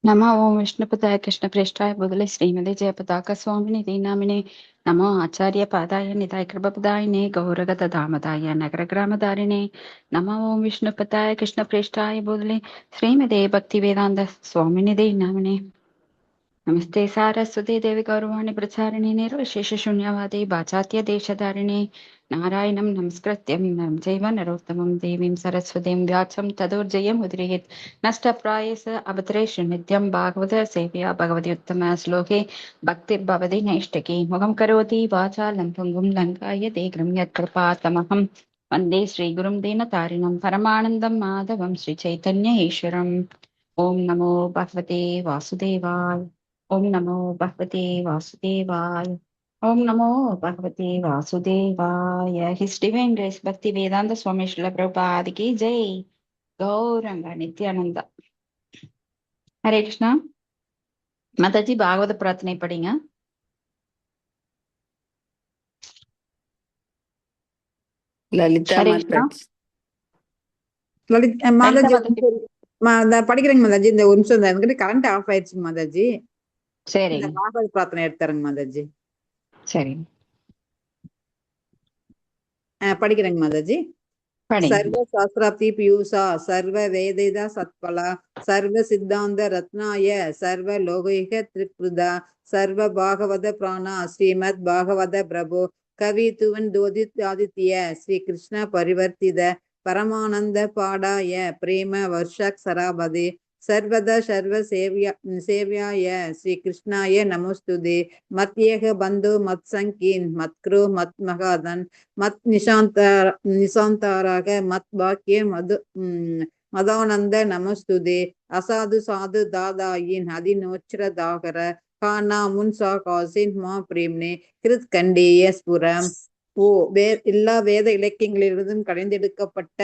नमो ओं विष्णुपदाय कृष्णप्रेष्ठाय भूतले श्रीमते जयपताका स्वामिनिधि नामिने नमो आचार्यपादाय निधाय कृपपदायिने गौरगतधामदाय नगरग्रामधारिणे नमो ओं विष्णुपदाय कृष्णप्रेष्ठाय भूतले श्रीमते भक्तिवेदान्त स्वामिनिधि नामिने नमस्ते सारस्वती देवी गौरवाणी प्रचारिणे निर्विशेषशून्यवादी वाचात्य देशधारिणे नारायणं नमस्कृत्यं नरं चैव नरोत्तमं देवीं सरस्वतीं व्यासं तदोर्जयमुद्रयेत् नष्टप्रायेष अवतरेषु नित्यं भागवत सेव्या भगवती उत्तम श्लोके भक्तिर्भवति नैष्टिकी मुखं करोति वाचालं पुङ्गुं लङ्काय तेग्रं यत्कृपातमहं वन्दे श्रीगुरुं दीनतारिणं परमानन्दं माधवं श्रीचैतन्य ईश्वरम् ॐ नमो भगवते वासुदेवाय ओम नमो भगवते वासुदेवाय ओम नमो भगवते वासुदेवाय हिज डिवाइन ग्रेस भक्ति वेदांत स्वामी श्रील प्रभुपाद की जय गौरंग नित्यानंद हरे कृष्णा माताजी भागवत प्रार्थனை படிங்க லலிதா ஹரே கிருஷ்ணா மாதாஜி. லலிதா மாதாஜி மாதாஜி படிக்கிறேங்க மாதாஜி. இந்த ஒரு நிமிஷம் என்கிட்ட கரண்ட் ஆஃப் ஆயிடுச்சு மாதாஜி. சரி இந்த பாகவத பிரார்த்தனை எடுத்தாருங்க மாதாஜி. சரி படிக்கிறேங்க மாதாஜி. சர்வ சாஸ்திராப்தி பியூஷா சர்வ வேதிதா சத்பலா சர்வ சித்தாந்த ரத்னாய சர்வ லோகைக திரிக்ருதா சர்வ பாகவத பிராணா ஸ்ரீமத் பாகவத பிரபு கவி துவன் தோதித் ஆதித்ய ஸ்ரீ கிருஷ்ண பரிவர்த்தித பரமானந்த பாடாய பிரேம வர்ஷக் சராபதி சர்வத சர்வ சேவ்யாய ஸ்ரீ கிருஷ்ணாய நமோஸ்துதே மத்யேக பந்து மத் சங்கீன் மத்க்ரு மத் மகாதன் மத் நிசாந்தாராக மத் பாக்கிய மதானந்த நமஸ்துதே அசாது சாது தாதாயின் அதிநோச்சிரதாகர கானா முன்சா காசின் மா பிரேம்னே கிருத் கண்டேய ஸ்புரம் ஓ எல்லா வேத இலக்கியங்களிலிருந்தும் கடைந்தெடுக்கப்பட்ட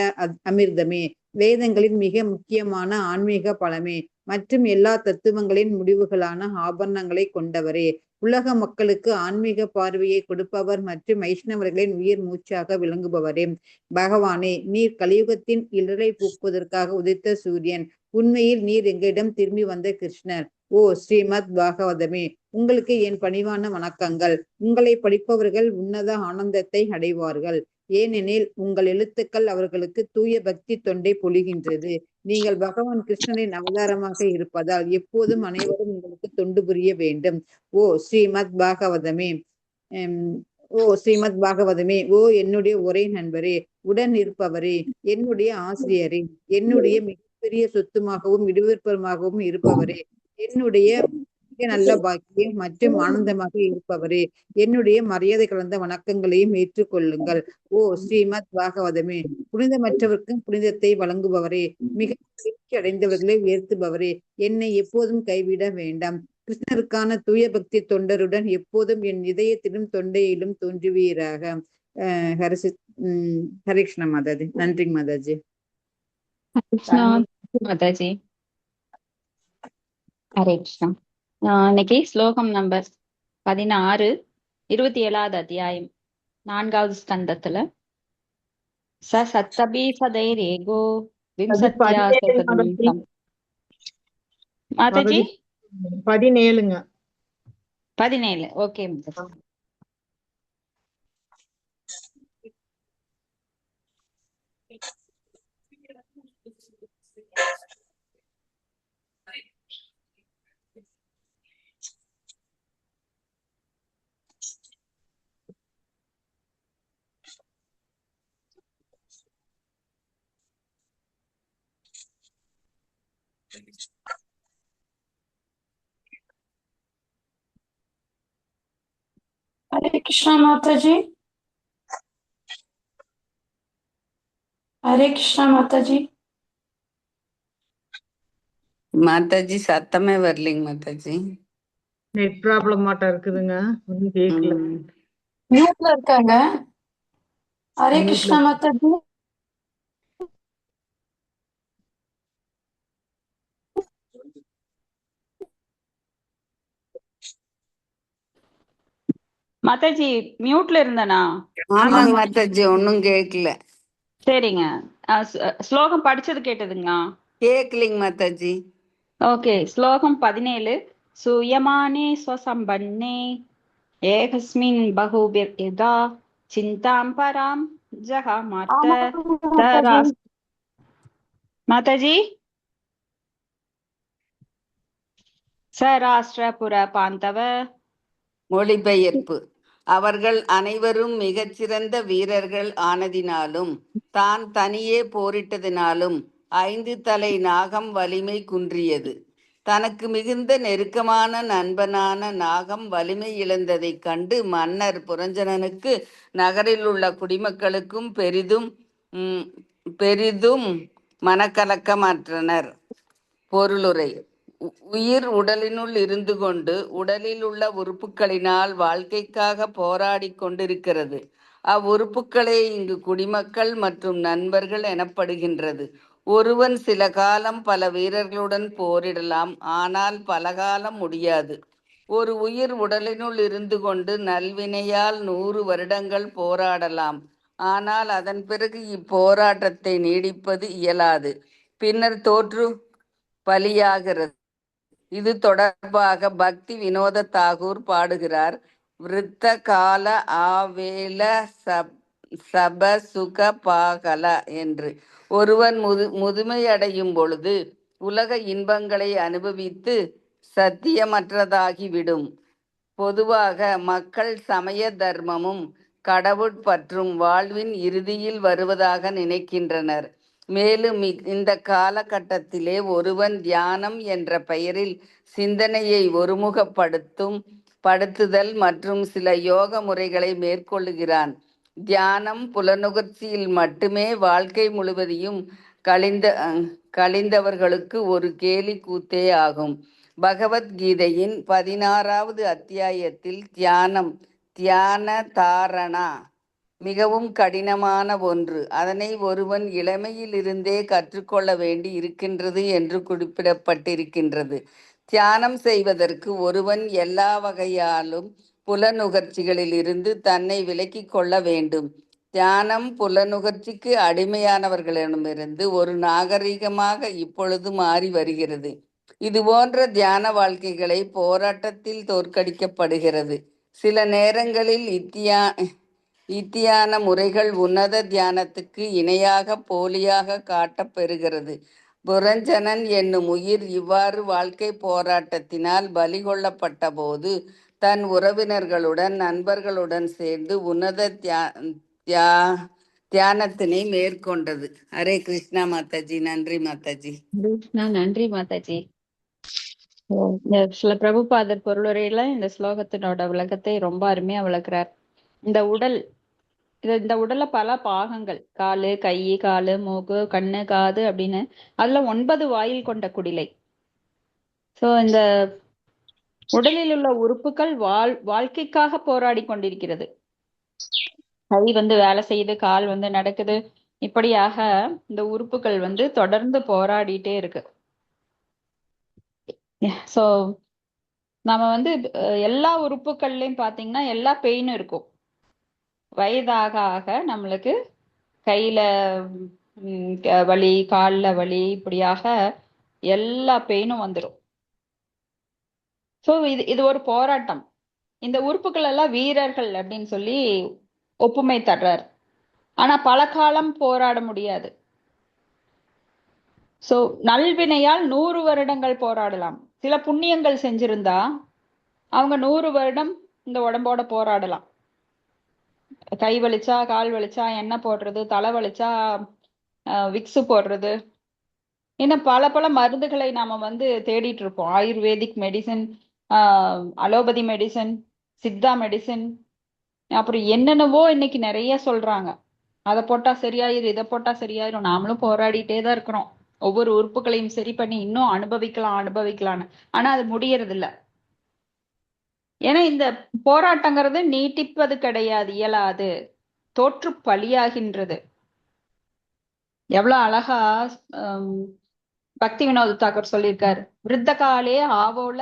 அமிர்தமே, வேதங்களின் மிக முக்கியமான ஆன்மீக பலமே மற்றும் எல்லா தத்துவங்களின் முடிவுகளான ஆபரணங்களை கொண்டவரே, உலக மக்களுக்கு ஆன்மீக பார்வையை கொடுப்பவர் மற்றும் வைஷ்ணவர்களின் உயிர் மூச்சாக விளங்குபவரே, பகவானே, நீர் கலியுகத்தின் இடரை பூக்குவதற்காக உதித்த சூரியன், உண்மையில் நீர் எங்களிடம் திரும்பி வந்த கிருஷ்ணர். ஓ ஸ்ரீமத் பாகவதமே, உங்களுக்கு என் பணிவான வணக்கங்கள். உங்களை படிப்பவர்கள் உன்னத ஆனந்தத்தை அடைவார்கள், ஏனெனில் உங்கள் எழுத்துக்கள் அவர்களுக்கு தூய பக்தி தொண்டை பொழிகின்றது. நீங்கள் பகவான் கிருஷ்ணரின் அவதாரமாக இருப்பதால் எப்போதும் அனைவரும் உங்களுக்கு தொண்டு புரிய வேண்டும். ஓ ஸ்ரீமத் பாகவதமே, ஓ என்னுடைய ஒரே நண்பரே, உடன் இருப்பவரே, என்னுடைய ஆசிரியரே, என்னுடைய மிகப்பெரிய சொத்துமாகவும் விடுவிற்பமாகவும் இருப்பவரே, என்னுடைய மிக நல்ல பாக்கியம் மற்றும் ஆனந்தமாக இருப்பவரே, என்னுடைய மரியாதை கலந்த வணக்கங்களையும் ஏற்றுக்கொள்ளுங்கள். ஓ ஸ்ரீமத் பாகவதமே, புனிதமற்றவர்க்கும் புனிதத்தை வழங்குபவரே, மிக மகிழ்ச்சி அடைந்தவர்களை உயர்த்துபவரே, என்னை எப்போதும் கைவிட வேண்டாம். கிருஷ்ணருக்கான தூய பக்தி தொண்டருடன் எப்போதும் என் இதயத்திலும் தொண்டையிலும் தோன்றுவீராக. ஹரே கிருஷ்ண மாதாஜி. நன்றி மாதாஜி. மாதாஜி ஹரே கிருஷ்ணா. இன்னைக்கு ஸ்லோகம் நம்பர் 16, 27வது அத்தியாயம், 4வது ஸ்கந்தத்துல சத்தபி சதைரேகோ விம்சத்யாசதம் மாதாஜி 17ங்க 17. ஓகே மாதாஜி. हरे कृष्णा माता जी. हरे कृष्णा माता जी. மாதாஜி சத்தமே வரலைங்க மாதாஜி. நெட் ப்ராப்ளம் மாட்டா இருக்குதுங்க, ஒன்றும் கேட்கல. மியூட்ல இருக்காங்க. ஹரே கிருஷ்ணா மாதா ஜி. மாதாஜி மியூட்ல இருந்தனா? ஆமாங்க மாதாஜி, ஒன்னும் கேட்கல. சரிங்க. ஸ்லோகம் படிச்சது கேட்டதுங்களா? கேட்கலிங்க மாதாஜி. ஓகே, ஸ்லோகம் 17. சூயமானே ஸ்வசம்பன்னே ஏகஸ்மின் பகுபிர் யதா சிந்தாம் பராம் ஜகாமார்த்த ஆமாங்க மாதாஜி. சராஸ். மாதாஜி, சராஷ்டிரபுர பாந்தவ. மொழிபெயர்ப்பு. அவர்கள் அனைவரும் மிகச்சிறந்த வீரர்கள் ஆனதினாலும் தான் தனியே போரிட்டதினாலும் 5 தலை நாகம் வலிமை குன்றியது. தனக்கு மிகுந்த நெருக்கமான நண்பனான நாகம் வலிமை இழந்ததைக் கண்டு மன்னர் புரஞ்சனனுக்கு நகரில் உள்ள குடிமக்களுக்கும் பெரிதும் மனக்கலக்கமாற்றனர். பொருளுரை. உயிர் உடலினுள் இருந்து கொண்டு உடலில் உள்ள உறுப்புகளினால் வாழ்க்கைக்காக போராடி கொண்டிருக்கிறது. அவ்வுறுப்புகளே இங்கு குடிமக்கள் மற்றும் நண்பர்கள் எனப்படுகின்றது. ஒருவன் சில காலம் பல வீரர்களுடன் போரிடலாம், ஆனால் பல காலம் முடியாது. ஒரு உயிர் உடலினுள் இருந்து கொண்டு நல்வினையால் 100 வருடங்கள் போராடலாம், ஆனால் அதன் பிறகு இப்போராட்டத்தை நீடிப்பது இயலாது. பின்னர் தோற்று பலியாகிறது. இது தொடர்பாக பக்தி வினோத தாகூர் பாடுகிறார். விருத்த கால ஆவேல சப சுக பாகல என்று. ஒருவன் முதுமையடையும் பொழுது உலக இன்பங்களை அனுபவித்து சத்தியமற்றதாகிவிடும். பொதுவாக மக்கள் சமய தர்மமும் கடவுட்பற்றும் வாழ்வின் இறுதியில் வருவதாக நினைக்கின்றனர். மேலும் இந்த காலகட்டத்திலே ஒருவன் தியானம் என்ற பெயரில் சிந்தனையை ஒருமுகப்படுத்துதல் மற்றும் சில யோக முறைகளை மேற்கொள்ளுகிறான். தியானம் புலனுகர்ச்சியில் மட்டுமே வாழ்க்கை முழுவதையும் கழிந்தவர்களுக்கு ஒரு கேலி கூத்தே ஆகும். பகவத்கீதையின் 16வது அத்தியாயத்தில் தியான தாரணா மிகவும் கடினமான ஒன்று. அதனை ஒருவன் இளமையில் இருந்தே கற்றுக்கொள்ள வேண்டி இருக்கின்றது என்று குறிப்பிடப்பட்டிருக்கின்றது. தியானம் செய்வதற்கு ஒருவன் எல்லா வகையாலும் புலனுகர்ச்சிகளில் இருந்து தன்னை விலக்கிக் கொள்ள வேண்டும். தியானம் புலனுகர்ச்சிக்கு அடிமையானவர்களிடமிருந்து ஒரு நாகரிகமாக இப்பொழுது மாறி வருகிறது. இது போன்ற தியான வாழ்க்கைகளை போராட்டத்தில் தோற்கடிக்கப்படுகிறது. சில நேரங்களில் இத்தியான முறைகள் உன்னத தியானத்துக்கு இணையாக போலியாக காட்டப்பெறுகிறது. புரஞ்சனன் என்னும் உயிர் இவ்வாறு வாழ்க்கை போராட்டத்தினால் பலி கொள்ளப்பட்ட போது தன் உறவினர்களுடன் நண்பர்களுடன் சேர்ந்து உன்னத தியானத்தினை மேற்கொண்டது. ஹரே கிருஷ்ணா மாதாஜி. நன்றி மாதாஜி. நன்றி மாதாஜி. சில பிரபுபாதர் பொருளுரையில இந்த ஸ்லோகத்தினோட விளக்கத்தை ரொம்ப அருமையா விளக்குறார். இந்த உடல்ல பல பாகங்கள், காலு, கை, காலு, மூக்கு, கண்ணு, காது அப்படின்னு அதுல 9 வாயில் கொண்ட குடிலை. சோ இந்த உடலில் உள்ள உறுப்புகள் வாழ்க்கைக்காக போராடி கொண்டிருக்கிறது. கை வேலை செய்யுது, கால் நடக்குது. இப்படியாக இந்த உறுப்புகள் தொடர்ந்து போராடிட்டே இருக்கு. சோ நம்ம எல்லா உறுப்புகள்லயும் பாத்தீங்கன்னா எல்லா பெயினும் இருக்கும். வயதாக ஆக நம்மளுக்கு கையில வலி, கால்ல வலி, இப்படியாக எல்லா பெயினும் வந்துடும். சோ இது ஒரு போராட்டம். இந்த உறுப்புகள் எல்லாம் வீரர்கள் அப்படின்னு சொல்லி ஒப்புமை தர்றார். ஆனா பல காலம் போராட முடியாது. சோ நல்வினையால் 100 வருடங்கள் போராடலாம். சில புண்ணியங்கள் செஞ்சிருந்தா அவங்க 100 வருடம் இந்த உடம்போட போராடலாம். கை வலிச்சா, கால் வலிச்சா எண்ணெய் போடுறது, தலை வலிச்சா விக்ஸு போடுறது, இன்னும் பல மருந்துகளை நாம தேடிட்டு இருப்போம். Ayurvedic medicine, allopathy medicine, Siddha medicine, அப்புறம் என்னென்னவோ இன்னைக்கு நிறைய சொல்றாங்க. அதை போட்டா சரியாயிரும், இதை போட்டா சரியாயிரும். நாமளும் போராடிட்டே தான் இருக்கிறோம். ஒவ்வொரு உறுப்புகளையும் சரி பண்ணி இன்னும் அனுபவிக்கலாம்னு. ஆனா அது முடியறது இல்ல. ஏன்னா இந்த போராட்டங்கிறது நீட்டிப்பது கிடையாது, இயலாது, தோற்று பலியாகின்றது. எவ்வளவு அழகா பக்தி வினோத தாக்கூர் சொல்லியிருக்காரு. விருத்த காலே ஆவோல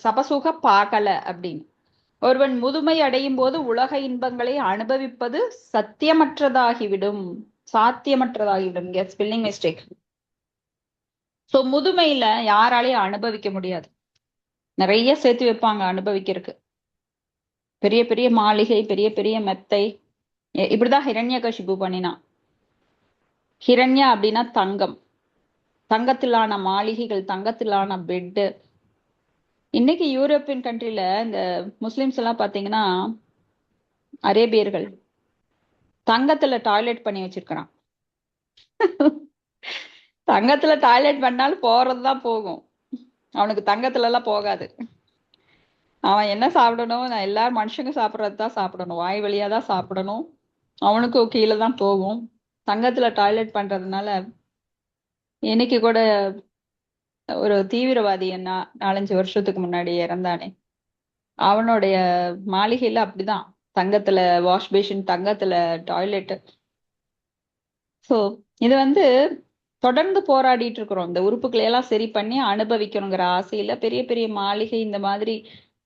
சபசுக பாகல அப்படின்னு. ஒருவன் முதுமை அடையும் போது உலக இன்பங்களை அனுபவிப்பது சாத்தியமற்றதாகிவிடும். Spelling mistake. சோ முதுமையில யாராலையும் அனுபவிக்க முடியாது. நிறைய சேர்த்து வைப்பாங்க அனுபவிக்கிறதுக்கு. பெரிய பெரிய மாளிகை, பெரிய பெரிய மெத்தை. இப்படிதான் ஹிரண்யகசிபு பண்ணினான். ஹிரண்யா அப்படின்னா தங்கம், தங்கத்திலான மாளிகைகள், தங்கத்திலான பெட்டு. இன்னைக்கு யூரோப்பியன் கண்ட்ரில இந்த முஸ்லிம்ஸ் எல்லாம் பாத்தீங்கன்னா, அரேபியர்கள் தங்கத்துல டாய்லெட் பண்ணி வச்சிருக்கிறான். தங்கத்துல டாய்லெட் பண்ணாலும் போறதுதான் போகும், அவனுக்கு தங்கத்துல எல்லாம் போகாது. அவன் என்ன சாப்பிடணும், நான் எல்லாரும் மனுஷங்க சாப்பிடறது தான் சாப்பிடணும், வாய் வழியா தான் சாப்பிடணும், அவனுக்கும் கீழே தான் போகும். தங்கத்துல டாய்லெட் பண்றதுனால இன்னைக்கு கூட ஒரு தீவிரவாதி என்ன 4-5 வருஷத்துக்கு முன்னாடி இறந்தானே, அவனுடைய மாளிகையில அப்படிதான் தங்கத்துல வாஷ் பேஷன், தங்கத்துல டாய்லெட். சோ இது தொடர்ந்து போராடிட்டு இருக்கிறோம். இந்த உறுப்புகளை எல்லாம் சரி பண்ணி அனுபவிக்கணுங்கிற ஆசையில பெரிய பெரிய மாளிகை, இந்த மாதிரி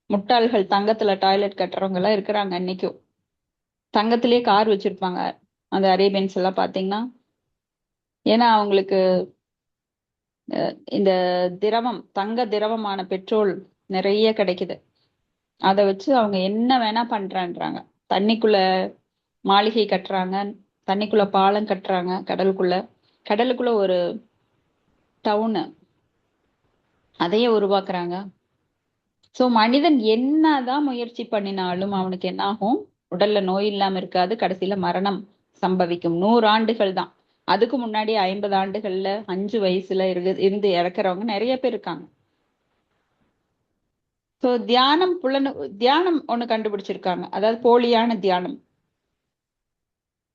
முட்டாள்கள் தங்கத்துல டாய்லெட் கட்டுறவங்க எல்லாம் இருக்கிறாங்க. இன்னைக்கும் தங்கத்திலேயே கார் வச்சிருப்பாங்க அந்த அரேபியன்ஸ் எல்லாம் பாத்தீங்கன்னா. ஏன்னா அவங்களுக்கு இந்த திரவம், தங்க திரவமான பெட்ரோல் நிறைய கிடைக்குது. அதை வச்சு அவங்க என்ன வேணா பண்றான்றாங்க. தண்ணிக்குள்ள மாளிகை கட்டுறாங்க, தண்ணிக்குள்ள பாலம் கட்டுறாங்க, கடலுக்குள்ள ஒரு டவுனு அதையே உருவாக்குறாங்க. சோ மனிதன் என்னதான் முயற்சி பண்ணினாலும் அவனுக்கு என்ன ஆகும், உடல்ல நோய் இல்லாம இருக்காது, கடைசியில மரணம் சம்பவிக்கும். 100 ஆண்டுகள் தான். அதுக்கு முன்னாடி 50 ஆண்டுகள்ல 5 வயசுல இருந்து இறக்குறவங்க நிறைய பேர் இருக்காங்க. சோ தியானம் ஒண்ணு கண்டுபிடிச்சிருக்காங்க, அதாவது போலியான தியானம்.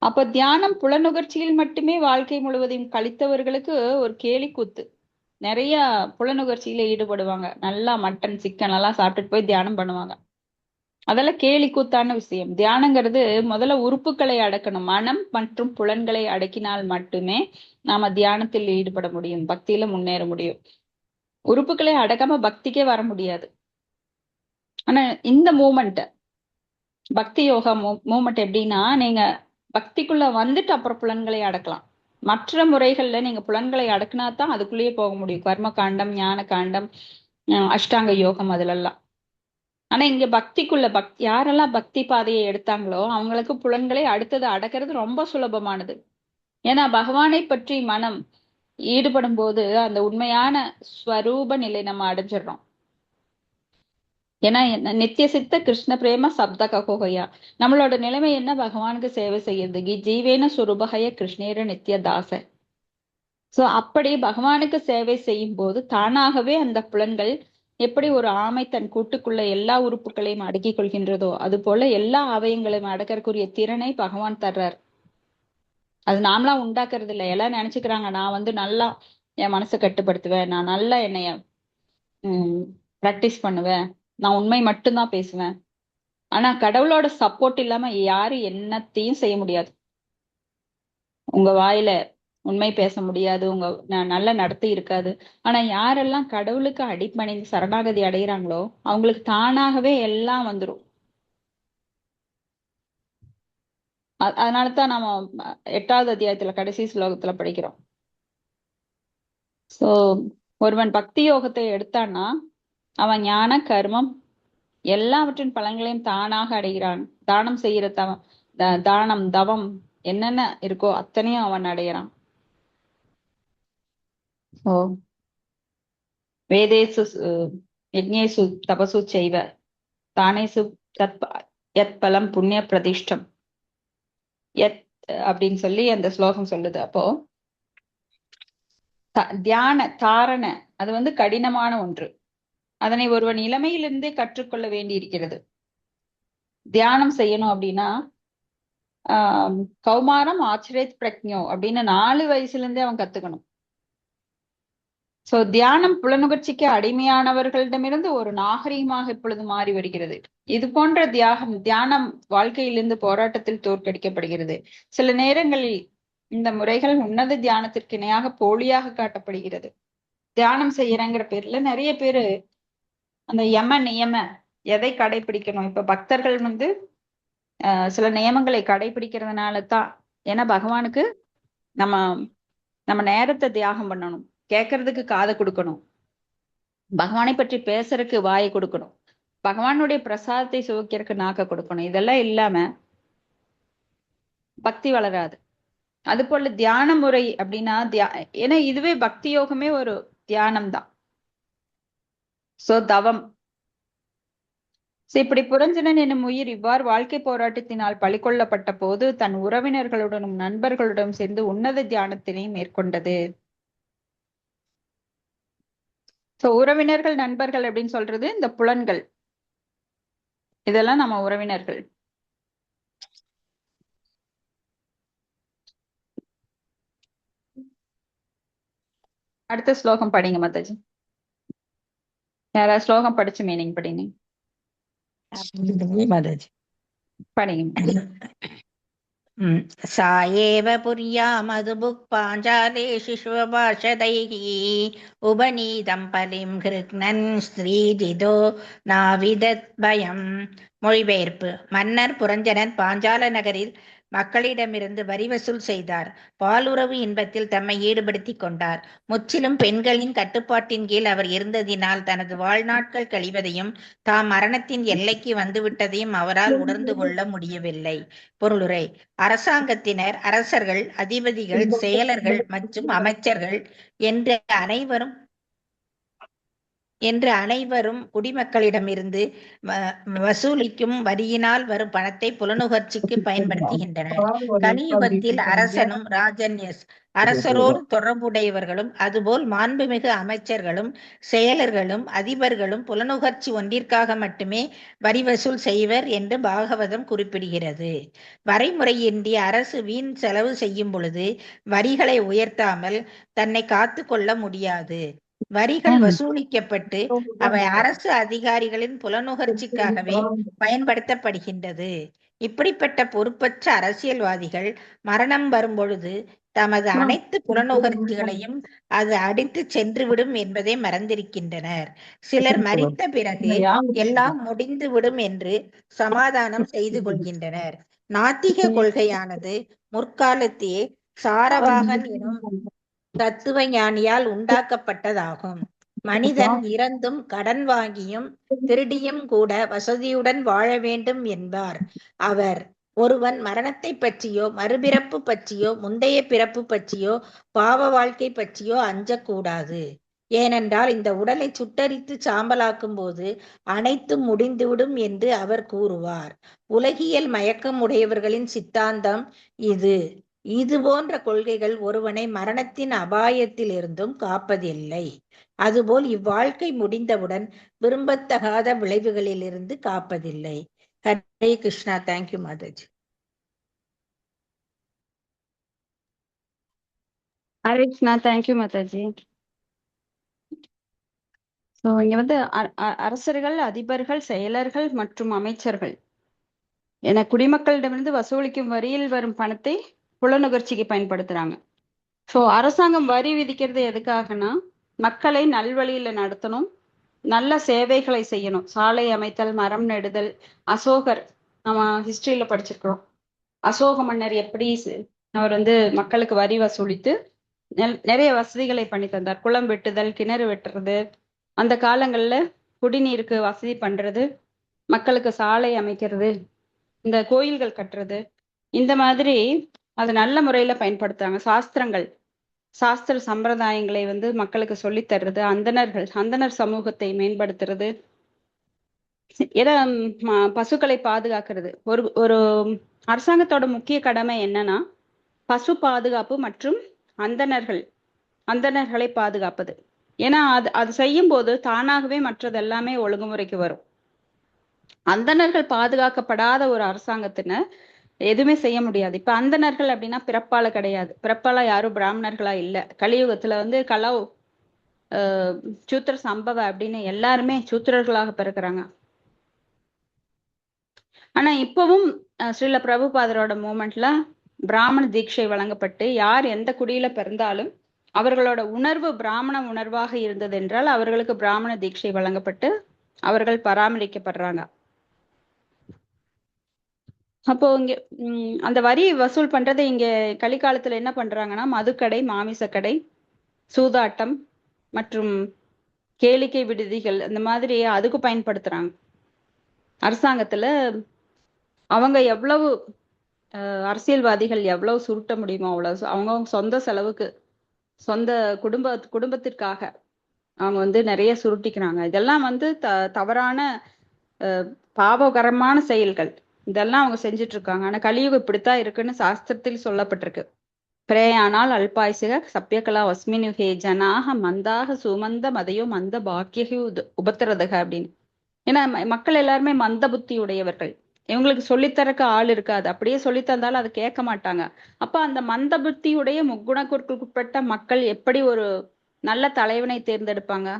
அப்ப தியானம் புலனுகர்ச்சியில் மட்டுமே வாழ்க்கை முழுவதையும் கழித்தவர்களுக்கு ஒரு கேலி கூத்து. நிறைய புலனுகர்ச்சியில ஈடுபடுவாங்க, நல்லா மட்டன் சிக்கன் எல்லாம் சாப்பிட்டுட்டு போய் தியானம் பண்ணுவாங்க. அதெல்லாம் கேலி கூத்தான விஷயம். தியானங்கிறது முதல்ல உறுப்புகளை அடக்கணும். மனம் மற்றும் புலன்களை அடக்கினால் மட்டுமே நாம தியானத்தில் ஈடுபட முடியும், பக்தியில முன்னேற முடியும். உறுப்புகளை அடக்காம பக்திக்கே வர முடியாது. ஆனா இந்த மூமெண்ட், பக்தி யோகா மூமெண்ட் எப்படின்னா, நீங்க பக்திக்குள்ள வந்துட்டு அப்புறம் புலன்களை அடக்கலாம். மற்ற முறைகள்ல நீங்க புலன்களை அடக்குனா தான் அதுக்குள்ளேயே போக முடியும். கர்ம காண்டம், ஞான காண்டம், அஷ்டாங்க யோகம், அதுலெல்லாம். ஆனா இங்க பக்திக்குள்ள யாரெல்லாம் பக்தி பாதையை எடுத்தாங்களோ அவங்களுக்கு புலன்களை அடுத்தது அடக்கிறது ரொம்ப சுலபமானது. ஏன்னா பகவானை பற்றி மனம் ஈடுபடும் போது அந்த உண்மையான ஸ்வரூப நிலை நம்ம அடைஞ்சிடறோம். ஏன்னா நித்திய சித்த கிருஷ்ண பிரேம சப்த ககோகயா, நம்மளோட நிலைமை என்ன, பகவானுக்கு சேவை செய்யறது. ஜீவேன சுரூபகய கிருஷ்ணேர நித்திய தாச. சோ அப்படி பகவானுக்கு சேவை செய்யும் போது தானாகவே அந்த புலன்கள் எப்படி ஒரு ஆமை தன் கூட்டுக்குள்ள எல்லா உறுப்புகளையும் அடக்கிக் கொள்கின்றதோ அது போல எல்லா அவயங்களையும் அடக்கறக்குரிய திறனை பகவான் தர்றார். அது நாமளாம் உண்டாக்குறது இல்லை. எல்லாம் நினைச்சுக்கிறாங்க, நான் நல்லா என் மனசை கட்டுப்படுத்துவேன், நான் நல்லா என்னைய பிராக்டிஸ் பண்ணுவேன், நான் உண்மை மட்டும்தான் பேசுவேன். ஆனா கடவுளோட சப்போர்ட் இல்லாம யாரு என்னத்தையும் செய்ய முடியாது. உங்க வாயில உண்மை பேச முடியாது, உங்க நல்ல நடத்தை இருக்காது. ஆனா யாரெல்லாம் கடவுளுக்கு அடிப்பணிந்து சரணாகதி அடைகிறாங்களோ அவங்களுக்கு தானாகவே எல்லாம் வந்துரும். அதனாலதான் நாம 8வது அத்தியாயத்துல கடைசி ஸ்லோகத்துல படிக்கிறோம். சோ ஒருவன் பக்தி யோகத்தை எடுத்தான்னா அவன் ஞான கர்மம் எல்லாவற்றின் பலன்களையும் தானாக அடைகிறான். தானம் செய்யற தானம் தவம் என்னென்ன இருக்கோ அத்தனையும் அவன் அடைகிறான். ஓ வேதேசு யஜ்ஞேசு தபசு செய்வ தானேசு யத் பலம் புண்ணிய பிரதிஷ்டம் யத் அப்படின்னு சொல்லி அந்த ஸ்லோகம் சொல்லுது. அப்போ தியான தாரண அது கடினமான ஒன்று. அதனை ஒருவன் இளமையிலிருந்தே கற்றுக்கொள்ள வேண்டி இருக்கிறது. தியானம் செய்யணும் அப்படின்னா கௌமாரம் ஆச்சரியத் பிரக்ஞோ அப்படின்னு 4 வயசுல இருந்தே அவன் கத்துக்கணும். சோ தியானம் புலனுகர்ச்சிக்கு அடிமையானவர்களிடமிருந்து ஒரு நாகரீகமாக இப்பொழுது மாறி வருகிறது. இது போன்ற தியானம் வாழ்க்கையிலிருந்து போராட்டத்தில் தோற்கடிக்கப்படுகிறது. சில நேரங்களில் இந்த முறைகள் உன்னத தியானத்திற்கு இணையாக போலியாக காட்டப்படுகிறது. தியானம் செய்யறங்கிற பேர்ல நிறைய பேரு அந்த யம நியம எதை கடைபிடிக்கணும், இப்ப பக்தர்கள் சில நியமங்களை கடைபிடிக்கிறதுனால தான். ஏன்னா பகவானுக்கு நம்ம நேரத்தை தியாகம் பண்ணணும். கேட்கறதுக்கு காதை கொடுக்கணும், பகவானை பற்றி பேசுறதுக்கு வாயை கொடுக்கணும், பகவானுடைய பிரசாதத்தை சுவைக்கிறதுக்கு நாக்க கொடுக்கணும். இதெல்லாம் இல்லாம பக்தி வளராது. அது போல தியான முறை அப்படின்னா ஏன்னா இதுவே பக்தி யோகமே ஒரு தியானம் தான். சோ தவம். இப்படி புரஞ்சனன் என்னும் உயிர் இவ்வாறு வாழ்க்கை போராட்டத்தினால் பலிகொள்ளப்பட்ட போது தன் உறவினர்களுடனும் நண்பர்களுடன் சேர்ந்து உன்னத தியானத்தினை மேற்கொண்டது. சோ உறவினர்கள் நண்பர்கள் அப்படின்னு சொல்றது இந்த புலன்கள், இதெல்லாம் நம்ம உறவினர்கள். அடுத்த ஸ்லோகம் படிங்க மாதாஜி. யாராவது ஸ்லோகம் படிச்சு மீனிங் படிங்க. மாதாஜி படிங்க. सा एव पुर्या मधुबुक् पाञ्चालेषु श्वभाषदैः उपनीतं பலிம் கிருக்னன் ஸ்ரீஜிதோ நாவிதத் பயம். மொழிபெயர்ப்பு. மன்னர் புரஞ்சனன் பாஞ்சால நகரில் மக்களிடமிருந்து வரி வசூல் செய்தார். பாலுறவு இன்பத்தில் தம்மை ஈடுபடுத்திக் கொண்டார். முற்றிலும் பெண்களின் கட்டுப்பாட்டின் கீழ் அவர் இருந்ததினால் தனது வாழ்நாட்கள் கழிவதையும் தாம் மரணத்தின் எல்லைக்கு வந்துவிட்டதையும் அவரால் உணர்ந்து கொள்ள முடியவில்லை. பொருளுரை. அரசாங்கத்தினர், அரசர்கள், அதிபதிகள், செயலர்கள் மற்றும் அமைச்சர்கள் என்று அனைவரும் குடிமக்களிடமிருந்து வசூலிக்கும் வரியினால் வரும் பணத்தை புலனுகர்ச்சிக்கு பயன்படுத்துகின்றனர். கலியுகத்தில் அரசனும் அரசரோடு தொடர்புடையவர்களும் அதுபோல் மாண்புமிகு அமைச்சர்களும் செயலர்களும் அதிபர்களும் புலனுகர்ச்சி ஒன்றிற்காக மட்டுமே வரி வசூல் செய்வர் என்று பாகவதம் குறிப்பிடுகிறது. வரைமுறையின்றி அரசு வீண் செலவு செய்யும் பொழுது வரிகளை உயர்த்தாமல் தன்னை காத்து கொள்ள முடியாது. வரிகள் வசூலிக்கப்பட்டு அவை அரசு அதிகாரிகளின் புலனுகர்ச்சிக்காகவே பயன்படுத்தப்படுகின்றது. இப்படிப்பட்ட பொறுப்பற்ற அரசியல்வாதிகள் மரணம் வரும்பொழுது தமது அனைத்து புலனுகர்ச்சிகளையும் அது அடித்து சென்றுவிடும் என்பதை மறந்திருக்கின்றனர். சிலர் மரித்த பிறகு எல்லாம் முடிந்துவிடும் என்று சமாதானம் செய்து கொள்கின்றனர். நாத்திக கொள்கையானது முற்காலத்திலே சாரவாகன் எனும் தத்துவ ஞானியால் உண்டாக்கப்பட்டதாகும். மனிதன் இறந்தும் கடன் வாங்கியும் திருடியும் கூட வசதியுடன் வாழ வேண்டும் என்பார் அவர். ஒருவன் மரணத்தை பற்றியோ மறுபிறப்பு பற்றியோ முந்தைய பிறப்பு பற்றியோ பாவ வாழ்க்கை பற்றியோ அஞ்சக்கூடாது. ஏனென்றால் இந்த உடலை சுட்டரித்து சாம்பலாக்கும் போது அனைத்தும் முடிந்துவிடும் என்று அவர் கூறுவார். உலகியல் மயக்கம் உடையவர்களின் சித்தாந்தம் இது போன்ற கொள்கைகள் ஒருவனை மரணத்தின் அபாயத்தில் இருந்தும் காப்பதில்லை. அதுபோல் இவ்வாழ்க்கை முடிந்தவுடன் விரும்பத்தகாத விளைவுகளில் இருந்து காப்பதில்லை. Hare Krishna. Thank you Mataji. Hare Krishna. Thank you Mataji. So இங்க அரசர்கள், அதிபர்கள், செயலர்கள் மற்றும் அமைச்சர்கள் என குடிமக்களிடமிருந்து வசூலிக்கும் வரியில் வரும் பணத்தை புலனுகர்ச்சிக்கு பயன்படுத்துறாங்க. ஸோ அரசாங்கம் வரி விதிக்கிறது எதுக்காகனா மக்களை நல்வழியில நடத்தணும், நல்ல சேவைகளை செய்யணும். சாலை அமைத்தல், மரம் நடுதல். அசோகர் நம்ம ஹிஸ்டரியில படிச்சிருக்கிறோம். அசோக மன்னர் எப்படி அவர் மக்களுக்கு வரி வசூலித்து நிறைய வசதிகளை பண்ணி தந்தார். குளம் வெட்டுதல், கிணறு வெட்டுறது, அந்த காலங்கள்ல குடிநீருக்கு வசதி பண்றது, மக்களுக்கு சாலை அமைக்கிறது, இந்த கோயில்கள் கட்டுறது, இந்த மாதிரி அது நல்ல முறையில பயன்படுத்துறாங்க. சாஸ்திர சம்பிரதாயங்களை மக்களுக்கு சொல்லி தர்றது, அந்தனர் சமூகத்தை மேம்படுத்துறது, பசுக்களை பாதுகாக்கிறது. ஒரு அரசாங்கத்தோட முக்கிய கடமை என்னன்னா பசு பாதுகாப்பு மற்றும் அந்தணர்களை பாதுகாப்பது. ஏன்னா அது செய்யும் போது தானாகவே மற்றது எல்லாமே ஒழுங்குமுறைக்கு வரும். அந்தணர்கள் பாதுகாக்கப்படாத ஒரு அரசாங்கத்தினர் எதுவுமே செய்ய முடியாது. இப்ப அந்தணர்கள் அப்படின்னா பிறப்பால கிடையாது. பிறப்பால யாரும் பிராமணர்களா இல்ல. கலியுகத்துல கலவ் சூத்திர சம்பவ அப்படின்னு எல்லாருமே சூத்திரர்களாக பிறக்கிறாங்க. ஆனா இப்பவும் ஸ்ரீல பிரபுபாதரோட மூமெண்ட்ல பிராமண தீட்சை வழங்கப்பட்டு யார் எந்த குடியில பிறந்தாலும் அவர்களோட உணர்வு பிராமண உணர்வாக இருந்தது என்றால் அவர்களுக்கு பிராமண தீட்சை வழங்கப்பட்டு அவர்கள் பராமரிக்கப்படுறாங்க. அப்போ இங்க அந்த வரி வசூல் பண்றதை இங்க கலிகாலத்துல என்ன பண்றாங்கன்னா மதுக்கடை, மாமிசக்கடை, சூதாட்டம் மற்றும் கேளிக்கை விடுதிகள் அந்த மாதிரி அதுக்கு பயன்படுத்துறாங்க. அரசாங்கத்துல அவங்க எவ்வளவு அரசியல்வாதிகள் எவ்வளவு சுருட்ட முடியுமோ அவ்வளவு அவங்க சொந்த செலவுக்கு சொந்த குடும்பத்திற்காக அவங்க வந்து நிறைய சுருட்டிக்கிறாங்க. இதெல்லாம் வந்து தவறான பாவகரமான செயல்கள். இதெல்லாம் அவங்க செஞ்சுட்டு இருக்காங்க. ஆனா கலியுகம் இப்படித்தான் இருக்குன்னு சாஸ்திரத்தில் சொல்லப்பட்டிருக்கு. பிரேயானால் அல்பாயுசிக சப்யகலா வஸ்மினுகே ஜனாக மந்தாக சுமந்த மதையோ மந்த பாக்கியகி உபத்திரதக அப்படின்னு. ஏன்னா மக்கள் எல்லாருமே மந்த புத்தி உடையவர்கள். இவங்களுக்கு சொல்லித்தரக்கு ஆள் இருக்காது. அப்படியே சொல்லித்தந்தாலும் அதை கேட்க மாட்டாங்க. அப்ப அந்த மந்த புத்தியுடைய முக்குணக்குட்பட்ட மக்கள் எப்படி ஒரு நல்ல தலைவனை தேர்ந்தெடுப்பாங்க?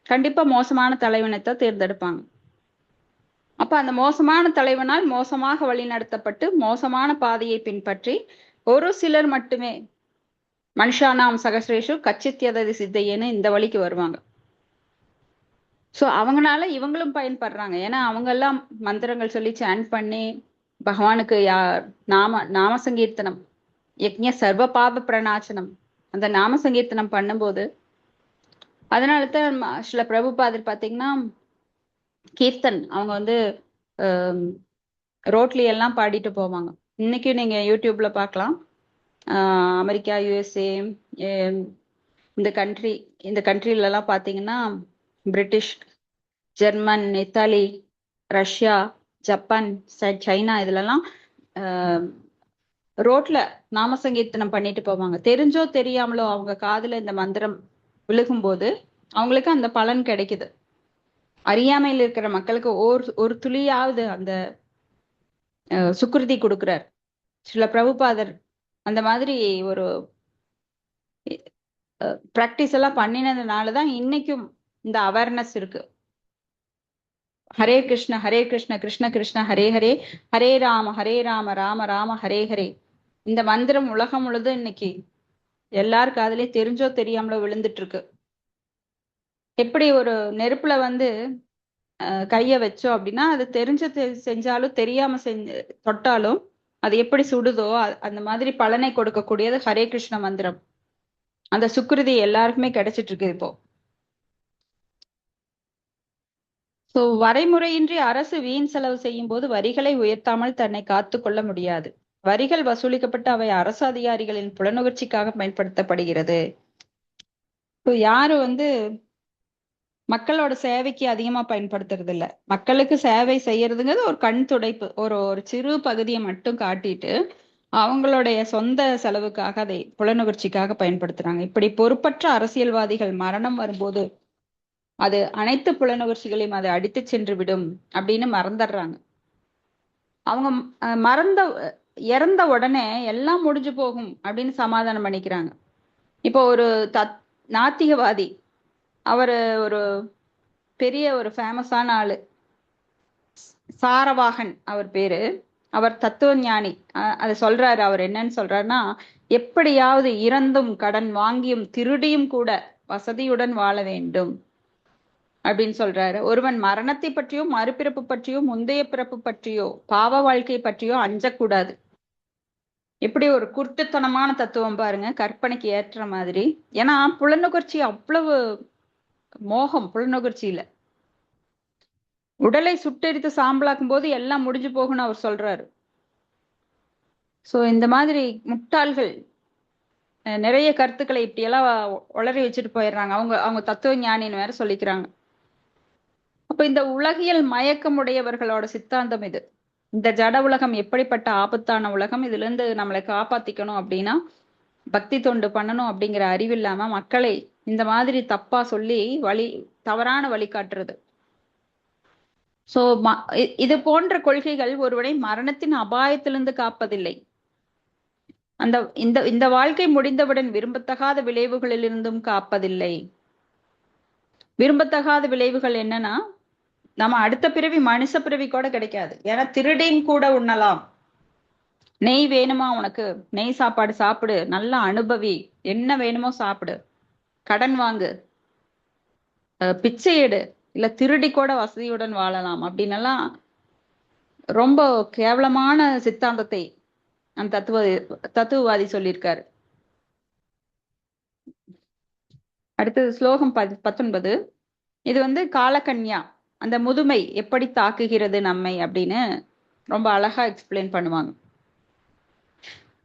கண்டிப்பா மோசமான தலைவனைத்தான் தேர்ந்தெடுப்பாங்க. அப்ப அந்த மோசமான தலைவனால் மோசமாக வழிநடத்தப்பட்டு மோசமான பாதையை பின்பற்றி ஒரு சிலர் மட்டுமே மனுஷானாம் சகசிரேஷு கச்சித்யததி சித்தையேன்னு இந்த வழிக்கு வருவாங்க. சோ அவங்கனால இவங்களும் பயன்படுறாங்க. ஏன்னா அவங்க எல்லாம் மந்திரங்கள் சொல்லி சாண்ட் பண்ணி பகவானுக்கு நாம சங்கீர்த்தனம் யக்ஞ சர்வ பாப பிரணாச்சனம் அந்த நாம சங்கீர்த்தனம் பண்ணும்போது அதனாலதான் சில பிரபுபாதர் பாத்தீங்கன்னா கீர்த்தன் அவங்க வந்து ரோட்லி எல்லாம் பாடிட்டு போவாங்க. இன்னைக்கு நீங்க யூடியூப்ல பார்க்கலாம். அமெரிக்கா, யுஎஸ்ஏ, இந்த கண்ட்ரில எல்லாம் பாத்தீங்கன்னா British, German, Italy, Russia, Japan, China இதுலலாம் ரோட்ல நாம சங்கீர்த்தனம் பண்ணிட்டு போவாங்க. தெரிஞ்சோ தெரியாமலோ அவங்க காதுல இந்த மந்திரம் விழுகும்போது அவங்களுக்கு அந்த பலன் கிடைக்குது. அறியாமையில் இருக்கிற மக்களுக்கு ஒரு துளியாவது அந்த சுக்கிருதி கொடுக்கிறார் சில பிரபுபாதர். அந்த மாதிரி ஒரு பிராக்டிஸ் எல்லாம் பண்ணினதுனாலதான் இன்னைக்கும் இந்த அவேர்னஸ் இருக்கு. ஹரே கிருஷ்ண கிருஷ்ண கிருஷ்ண ஹரே ஹரே, ஹரே ராம ராம ராம ஹரே ஹரே. இந்த மந்திரம் உலகம் முழுதும் இன்னைக்கு எல்லார் காதுலயும் தெரிஞ்சோ தெரியாமலோ விழுந்துட்டு இருக்கு. எப்படி ஒரு நெருப்புல வந்து கைய வச்சோம் அப்படின்னா அது தெரிஞ்சு செஞ்சாலும் தெரியாம தொட்டாலும் அது எப்படி சுடுதோ அந்த மாதிரி பலனை கொடுக்கக்கூடியது ஹரே கிருஷ்ண மந்திரம். அந்த சுக்கிருதி எல்லாருக்குமே கிடைச்சிட்டு இருக்கு இப்போ. சோ வரைமுறையின்றி அரசு வீண் செலவு செய்யும் போது வரிகளை உயர்த்தாமல் தன்னை காத்து கொள்ள முடியாது. வரிகள் வசூலிக்கப்பட்டு அவை அரசு அதிகாரிகளின் புலனுணர்ச்சிக்காக பயன்படுத்தப்படுகிறது. யாரு வந்து மக்களோட சேவைக்கு அதிகமா பயன்படுத்துறது இல்ல. மக்களுக்கு சேவை செய்யறதுங்கிறது ஒரு கண் துடைப்பு, ஒரு சிறு பகுதியை மட்டும் காட்டிட்டு அவங்களுடைய சொந்த செலவுக்காக அதை புலனுணர்ச்சிக்காக பயன்படுத்துறாங்க. இப்படி பொறுப்பற்ற அரசியல்வாதிகள் மரணம் வரும்போது அது அனைத்து புலனுணர்ச்சிகளையும் அதை அடித்து சென்று விடும் அப்படின்னு மறந்துடுறாங்க. அவங்க இறந்த உடனே எல்லாம் முடிஞ்சு போகும் அப்படின்னு சமாதானம் பண்ணிக்கிறாங்க. இப்போ ஒரு நாத்திகவாதி, அவரு ஒரு பெரிய ஒரு ஃபேமஸான ஆளு, சாரவாகன் அவர் பேரு. அவர் தத்துவ ஞானி. அதை சொல்றாரு. அவர் என்னன்னு சொல்றாருன்னா, எப்படியாவது இறந்தும் கடன் வாங்கியும் திருடியும் கூட வசதியுடன் வாழ வேண்டும் அப்படின்னு சொல்றாரு. ஒருவன் மரணத்தை பற்றியோ மறுபிறப்பு பற்றியோ முந்தைய பிறப்பு பற்றியோ பாவ வாழ்க்கை பற்றியோ அஞ்சக்கூடாது. எப்படி ஒரு குருட்டுத்தனமான தத்துவம் பாருங்க, கற்பனைக்கு ஏற்ற மாதிரி. ஏன்னா புலனுகர்ச்சி அவ்வளவு மோகம். புலனுகர்ச்சியில உடலை சுட்டெரித்து சாம்பலாக்கும் போது எல்லாம் முடிஞ்சு போகும்னு அவர் சொல்றாரு. சோ இந்த மாதிரி முட்டாள்கள் நிறைய கருத்துக்களை இப்படியெல்லாம் உளறி வச்சுட்டு போயிடுறாங்க. அவங்க தத்துவ ஞானின்னு வேற சொல்லிக்கிறாங்க. அப்ப இந்த உலகியல் மயக்கமுடையவர்களோட சித்தாந்தம் இது. இந்த ஜட உலகம் எப்படிப்பட்ட ஆபத்தான உலகம், இதுல இருந்து நம்மளை காப்பாத்திக்கணும் அப்படின்னா பக்தி தொண்டு பண்ணணும் அப்படிங்கிற அறிவில்லாம மக்களை இந்த மாதிரி தப்பா சொல்லி தவறான வழி காட்டுறது. சோ இது போன்ற கொள்கைகள் ஒருவனை மரணத்தின் அபாயத்திலிருந்து காப்பதில்லை. இந்த வாழ்க்கை முடிந்தவுடன் விரும்பத்தகாத விளைவுகளிலிருந்தும் காப்பதில்லை. விரும்பத்தகாத விளைவுகள் என்னன்னா, நம்ம அடுத்த பிறவி மனுஷ பிறவி கூட கிடைக்காது. ஏன்னா திருடியும் கூட உண்ணலாம். நெய் வேணுமா உனக்கு, நெய் சாப்பாடு சாப்பிடு, நல்லா அனுபவி, என்ன வேணுமோ சாப்பிடு, கடன் வாங்கு, பிச்சை எடு, இல்ல திருடி கூட வசதியுடன் வாழலாம் அப்படின்னு ரொம்ப கேவலமான சித்தாந்தத்தை அந்த தத்துவவாதி சொல்லியிருக்காரு. அடுத்தது ஸ்லோகம் 19. இது வந்து காலகன்யா, அந்த முதுமை எப்படி தாக்குகிறது நம்மை அப்படின்னு ரொம்ப அழகா எக்ஸ்பிளைன் பண்ணுவாங்க.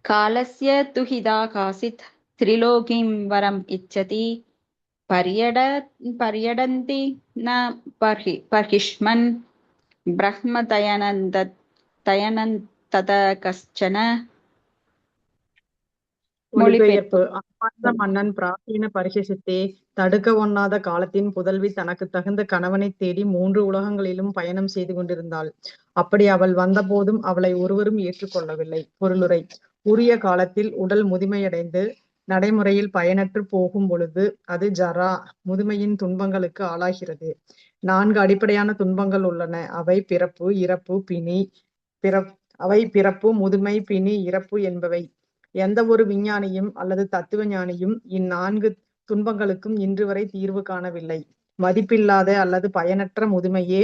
காலஸ்ய துஹிதா காசித் திரிலோகிம் வரம் இச்சதி பரியடந்தி ந பர்ஹிஷ்மன் பிரஹ்ம தயனந்தத கஷ்சன. மொழிபெயர்ப்பு. அன்பார்ந்த மன்னன் பிராசீன பரிசித்தே, தடுக்க ஒண்ணாத காலத்தின் புதல்வி தனக்கு தகுந்த கணவனை தேடி 3 உலகங்களிலும் பயணம் செய்து கொண்டிருந்தாள். அப்படி அவள் வந்தபோதும் அவளை ஒருவரும் ஏற்றுக்கொள்ளவில்லை. பொருளுரை. உரிய காலத்தில் உடல் முதுமையடைந்து நடைமுறையில் பயனற்று போகும் பொழுது அது ஜரா, முதுமையின் துன்பங்களுக்கு ஆளாகிறது. 4 அடிப்படையான துன்பங்கள் உள்ளன. அவை பிறப்பு, முதுமை, பிணி, இறப்பு என்பவை. எந்த ஒரு விஞ்ஞானியும் அல்லது தத்துவ ஞானியும் இந்நான்கு துன்பங்களுக்கும் இன்று வரை தீர்வு காணவில்லை. மதிப்பில்லாத அல்லது பயனற்ற முதுமையே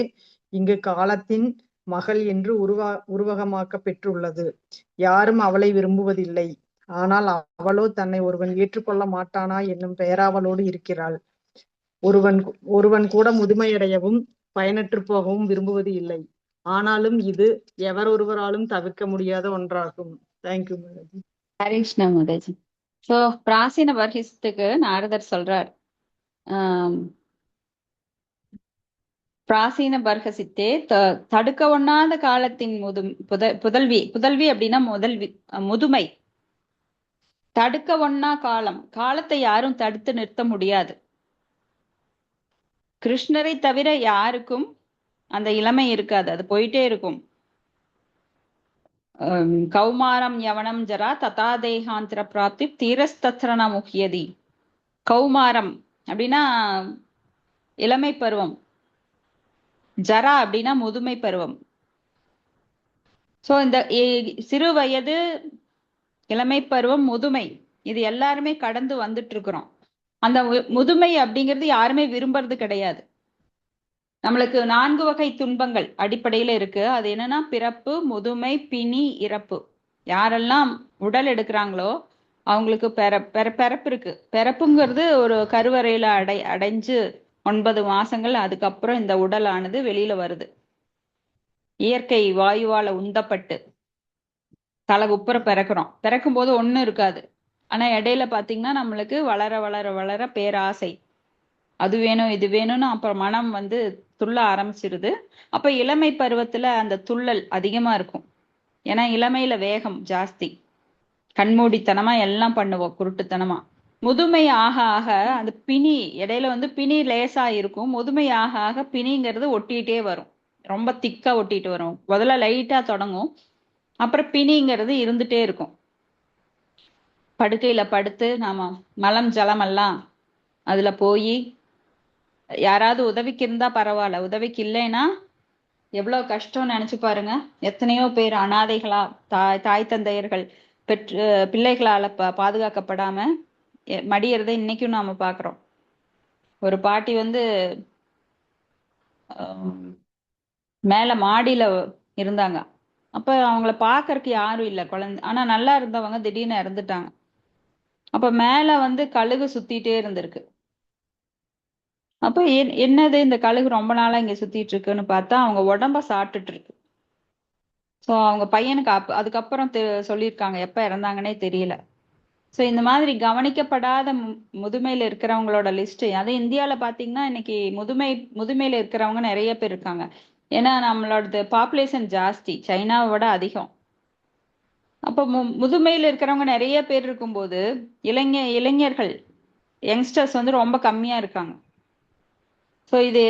இங்கு காலத்தின் மகள் என்று உருவகமாக்க பெற்றுள்ளது. யாரும் அவளை விரும்புவதில்லை. ஆனால் அவளோ தன்னை ஒருவன் ஏற்றுக்கொள்ள மாட்டானா என்னும் பெயராவலோடு இருக்கிறாள். ஒருவன் கூட முதுமையடையவும் பயனற்று போகவும் விரும்புவது இல்லை. ஆனாலும் இது எவரொருவராலும் தவிர்க்க முடியாத ஒன்றாகும். Thank you madam. Hare Krishna Mataji. So Prachina பர்ஹிஸ்துக்கு நாரதர் சொல்றார், பிராசீன பர்ஹசித்தே தடுக்க ஒண்ணாத காலத்தின் புதல்வி அப்படின்னா முதுமை. தடுக்க ஒண்ணா காலத்தை யாரும் தடுத்து நிறுத்த முடியாது. கிருஷ்ணரை தவிர யாருக்கும் அந்த இளமை இருக்காது, அது போயிட்டே இருக்கும். கௌமாரம் யவனம் ஜரா ததா தேகாந்திர பிராப்தி தீரஸ்தத்ரன முக்கியதி. கௌமாரம் அப்படின்னா இளமை பருவம், ஜரா அப்படின்னா முதுமை பருவம். சோ இந்த சிறு வயது, இளமை பருவம், முதுமை, இது எல்லாருமே கடந்து வந்துட்டு இருக்கிறோம். அந்த முதுமை அப்படிங்கிறது யாருமே விரும்புறது கிடையாது. நம்மளுக்கு 4 வகை துன்பங்கள் அடிப்படையில இருக்கு. அது என்னன்னா பிறப்பு, முதுமை, பிணி, இறப்பு. யாரெல்லாம் உடல் எடுக்கிறாங்களோ அவங்களுக்கு பிறப்பு இருக்கு. பிறப்புங்கிறது ஒரு கருவறையில அடைஞ்சு 9 மாசங்கள், அதுக்கப்புறம் இந்த உடலானது வெளியில வருது. இயற்கை வாயுவால உந்தப்பட்டு தலகுப்புற பிறக்கும் போது ஒண்ணும் இருக்காது. ஆனா இடையில பாத்தீங்கன்னா நம்மளுக்கு வளர வளர வளர பேராசை, அது வேணும் இது வேணும்னு அப்புறம் மனம் வந்து துள்ள ஆரம்பிச்சிருது. அப்ப இளமை பருவத்துல அந்த துள்ளல் அதிகமா இருக்கும். ஏன்னா இளமையில வேகம் ஜாஸ்தி, கண்மூடித்தனமா எல்லாம் பண்ணுவோம், குருட்டுத்தனமா. முதுமை ஆக ஆக அந்த பிணி, இடையில வந்து பிணி லேசா இருக்கும். முதுமை ஆக ஆக பிணிங்கிறது ஒட்டிகிட்டே வரும், ரொம்ப திக்கா ஒட்டிட்டு வரும். முதல்ல லைட்டா தொடங்கும், அப்புறம் பிணிங்கிறது இருந்துட்டே இருக்கும். படுக்கையில படுத்து நாம மலம் ஜலம் எல்லாம் அதுல போய் யாராவது உதவிக்கு இருந்தா பரவாயில்ல, உதவிக்கு இல்லைன்னா எவ்வளவு கஷ்டம் நினைச்சு பாருங்க. எத்தனையோ பேர் அனாதைகளா, தாய் தந்தையர்கள் பிள்ளைகளால பாதுகாக்கப்படாம மடியறதை இன்னைக்கும் நாம பாக்குறோம். ஒரு பாட்டி வந்து மேல மாடியில இருந்தாங்க. அப்ப அவங்கள பாக்குறதுக்கு யாரும் இல்லை, குழந்தை. ஆனா நல்லா இருந்தவங்க திடீர்னு இறந்துட்டாங்க. அப்ப மேல வந்து கழுகு சுத்திட்டே இருந்திருக்கு. அப்ப என்னது இந்த கழுகு ரொம்ப நாளா இங்க சுத்திட்டு இருக்குன்னு பார்த்தா அவங்க உடம்ப சாப்பிட்டுட்டு இருக்கு. ஸோ அவங்க பையனுக்கு அதுக்கப்புறம் சொல்லியிருக்காங்க, எப்ப இறந்தாங்கன்னே தெரியல. ஸோ இந்த மாதிரி கவனிக்கப்படாத முதுமையில இருக்கிறவங்களோட லிஸ்ட், அது இந்தியாவில பாத்தீங்கன்னா இன்னைக்கு முதுமையில இருக்கிறவங்க நிறைய பேர் இருக்காங்க. ஏன்னா நம்மளோட பாப்புலேஷன் ஜாஸ்தி, சைனாவை விட அதிகம். அப்போ முதுமையில இருக்கிறவங்க நிறைய பேர் இருக்கும்போது இளைஞர்கள் யங்ஸ்டர்ஸ் வந்து ரொம்ப கம்மியா இருக்காங்க. ஸோ இது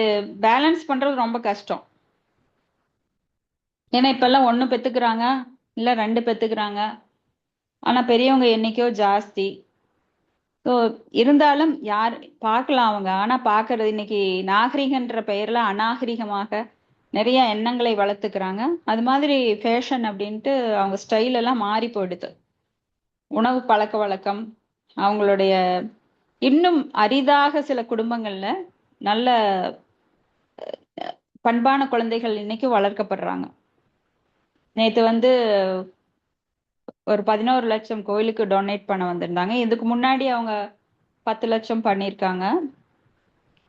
பேலன்ஸ் பண்றது ரொம்ப கஷ்டம். ஏன்னா இப்பெல்லாம் 1 பெத்துக்கிறாங்க, இல்ல 2 பெத்துக்கிறாங்க. ஆனா பெரியவங்க எண்ணிக்கையோ ஜாஸ்தி. ஸோ இருந்தாலும் யார் பார்க்கலாம் அவங்க, ஆனா பாக்குறது இன்னைக்கு நாகரிகன்ற பெயர்ல அநாகரிகமாக நிறைய எண்ணங்களை வளர்த்துக்கிறாங்க. அது மாதிரி ஃபேஷன் அப்படின்ட்டு அவங்க ஸ்டைல் எல்லாம் மாறி போயிடுது. உணவு பழக்க வழக்கம் அவங்களுடைய, இன்னும் அரிதாக சில குடும்பங்கள்ல நல்ல பண்பான குழந்தைகள் இன்னைக்கு வளர்க்கப்படுறாங்க. நேத்து வந்து ஒரு 11 லட்சம் கோயிலுக்கு டொனேட் பண்ண வந்திருந்தாங்க. இதுக்கு முன்னாடி அவங்க 10 லட்சம் பண்ணியிருக்காங்க.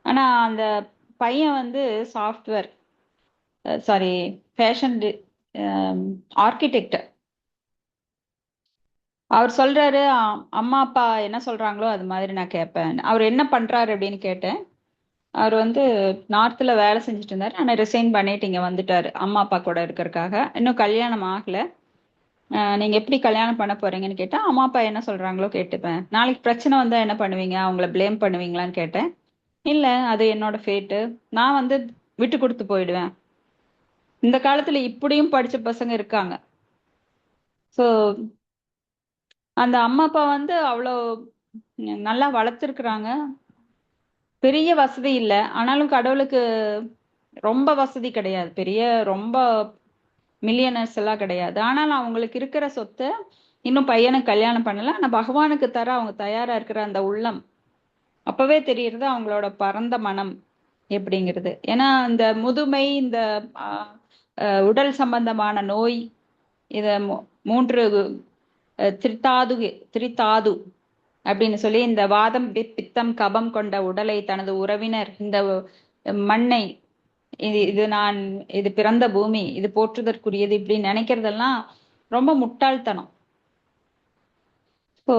ஆனா அந்த பையன் வந்து சாஃப்ட்வேர் சாரி ஃபேஷன் ஆர்கிடெக்ட். அவர் சொல்றாரு அம்மா அப்பா என்ன சொல்றாங்களோ அது மாதிரி நான் கேட்பேன். அவர் என்ன பண்றாரு அப்படின்னு கேட்டேன். அவர் வந்து நார்த்ல வேலை செஞ்சுட்டு இருந்தாரு. ஆனா ரிசைன் பண்ணிட்டு இங்க வந்துட்டாரு அம்மா அப்பா கூட இருக்கிறதுக்காக. இன்னும் கல்யாணம் ஆகல. நீங்க எப்படி கல்யாணம் பண்ண போறீங்கன்னு கேட்டா அம்மா அப்பா என்ன சொல்றாங்களோ கேட்டுப்பேன். நாளைக்கு பிரச்சனை வந்தா என்ன பண்ணுவீங்க, அவங்கள ப்ளேம் பண்ணுவீங்களான்னு கேட்டேன். இல்ல அது என்னோட ஃபேட்டு, நான் வந்து விட்டு கொடுத்து போயிடுவேன். இந்த காலத்துல இப்படியும் படிச்ச பசங்க இருக்காங்க. ஸோ அந்த அம்மா அப்பா வந்து அவ்வளோ நல்லா வளர்த்துருக்குறாங்க. பெரிய வசதி இல்ல, ஆனாலும் கடவுளுக்கு ரொம்ப வசதி கிடையாது, பெரிய ரொம்ப மில்லியனர்ஸ் எல்லாம் கிடையாது. ஆனாலும் அவங்களுக்கு இருக்கிற சொத்தை இன்னும் பையனுக்கு கல்யாணம் பண்ணல. ஆனா பகவானுக்கு தர அவங்க தயாரா இருக்கிற அந்த உள்ளம் அப்பவே தெரியுறது அவங்களோட பரந்த மனம் எப்படிங்கிறது. ஏன்னா இந்த முதுமை, இந்த உடல் சம்பந்தமான நோய், இத 3 திரிதாது அப்படின்னு சொல்லி இந்த வாதம் பித்தம் கபம் கொண்ட உடலை தனது உறவினர், இந்த மண்ணை, இது பிறந்த பூமி, இது போற்றுதற்குரியது, இப்படி நினைக்கிறதெல்லாம் ரொம்ப முட்டாள்தனம். ஸோ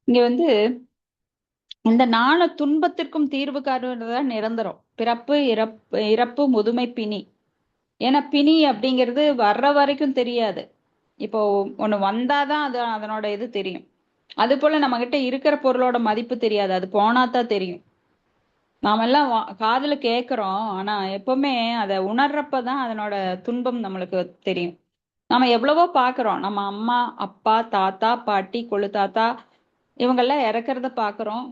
இங்க வந்து இந்த 4 துன்பத்திற்கும் தீர்வு காணுவதுதான் நிரந்தரம். பிறப்பு, இறப்பு, முதுமை, பிணி. ஏன்னா பிணி அப்படிங்கிறது வர்ற வரைக்கும் தெரியாது. இப்போ ஒண்ணு வந்தாதான் அது அதனோட இது தெரியும். அது போல நம்ம கிட்ட இருக்கிற பொருளோட மதிப்பு தெரியாது, அது போனாதான் தெரியும். நாமெல்லாம் காதுல கேட்கிறோம், ஆனா எப்பவுமே அதை உணர்றப்பதான் அதனோட துன்பம் நம்மளுக்கு தெரியும். நம்ம எவ்வளவோ பாக்குறோம், நம்ம அம்மா அப்பா தாத்தா பாட்டி கொழு தாத்தா இவங்கெல்லாம் இறக்குறத பாக்குறோம்.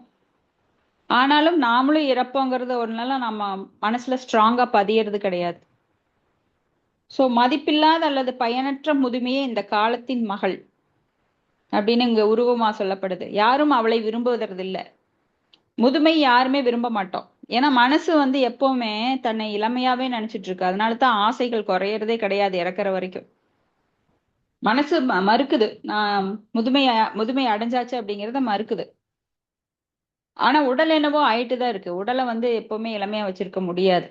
ஆனாலும் நாமளும் இறப்போங்கிறது ஒரு நாள் நம்ம மனசுல ஸ்ட்ராங்கா பதியறது கிடையாது. சோ மதிப்பில்லாத அல்லது பயனற்ற முதுமையே இந்த காலத்தின் மகள் அப்படின்னு இங்க உருவமா சொல்லப்படுது. யாரும் அவளை விரும்புவதில்லை. முதுமை யாருமே விரும்ப மாட்டோம். ஏன்னா மனசு வந்து எப்பவுமே தன்னை இளமையாவே நினைச்சிட்டு இருக்கு. அதனாலதான் ஆசைகள் குறையறதே கிடையாது இறக்குற வரைக்கும். மனசு மறுக்குது, நான் முதுமை அடைஞ்சாச்சு அப்படிங்கிறத மறுக்குது. ஆனா உடல் என்னவோ ஆயிட்டுதான் இருக்கு. உடலை வந்து எப்பவுமே இளமையா வச்சிருக்க முடியாது.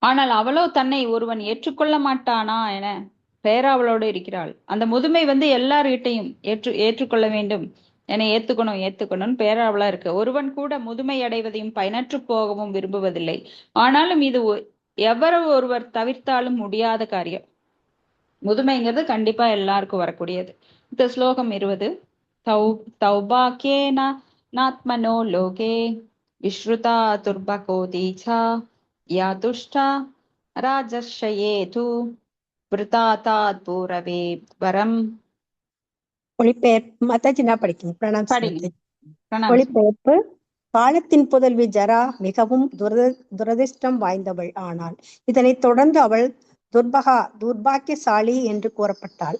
ஆனால் அவளோ தன்னை ஒருவன் ஏற்றுக்கொள்ள மாட்டானா என பேராவளோடு இருக்கிறாள். அந்த முதுமை வந்து எல்லார்கிட்டையும் ஏற்றுக்கொள்ள வேண்டும் என ஏத்துக்கணும்னு பேராவளா இருக்கு. ஒருவன் கூட முதுமை அடைவதையும் பயனற்று போகவும் விரும்புவதில்லை. ஆனாலும் இது ஒருவர் தவிர்த்தாலும் முடியாத காரியம். முதுமைங்கிறது கண்டிப்பா எல்லாருக்கும் வரக்கூடியது. இந்த ஸ்லோகம் 20. தௌபாக்கியேன நாத்மனோ லோகே விஸ்ருதா துர்பகோதீச்சா யாதுஷ்டா ராஜர்ஷயேது விருதாதாத் பூரவே வரம். மொழிபெயர்ப்பு மாதாஜி நான் படிக்கணும். படிங்க. மொழிபெயர்ப்பு. காலத்தின் புதல்வி ஜரா மிகவும் துரதிர்ஷ்டம் வாய்ந்தவள். ஆனால் இதனைத் தொடர்ந்து அவள் துர்பாக்கியசாலி என்று கூறப்பட்டாள்.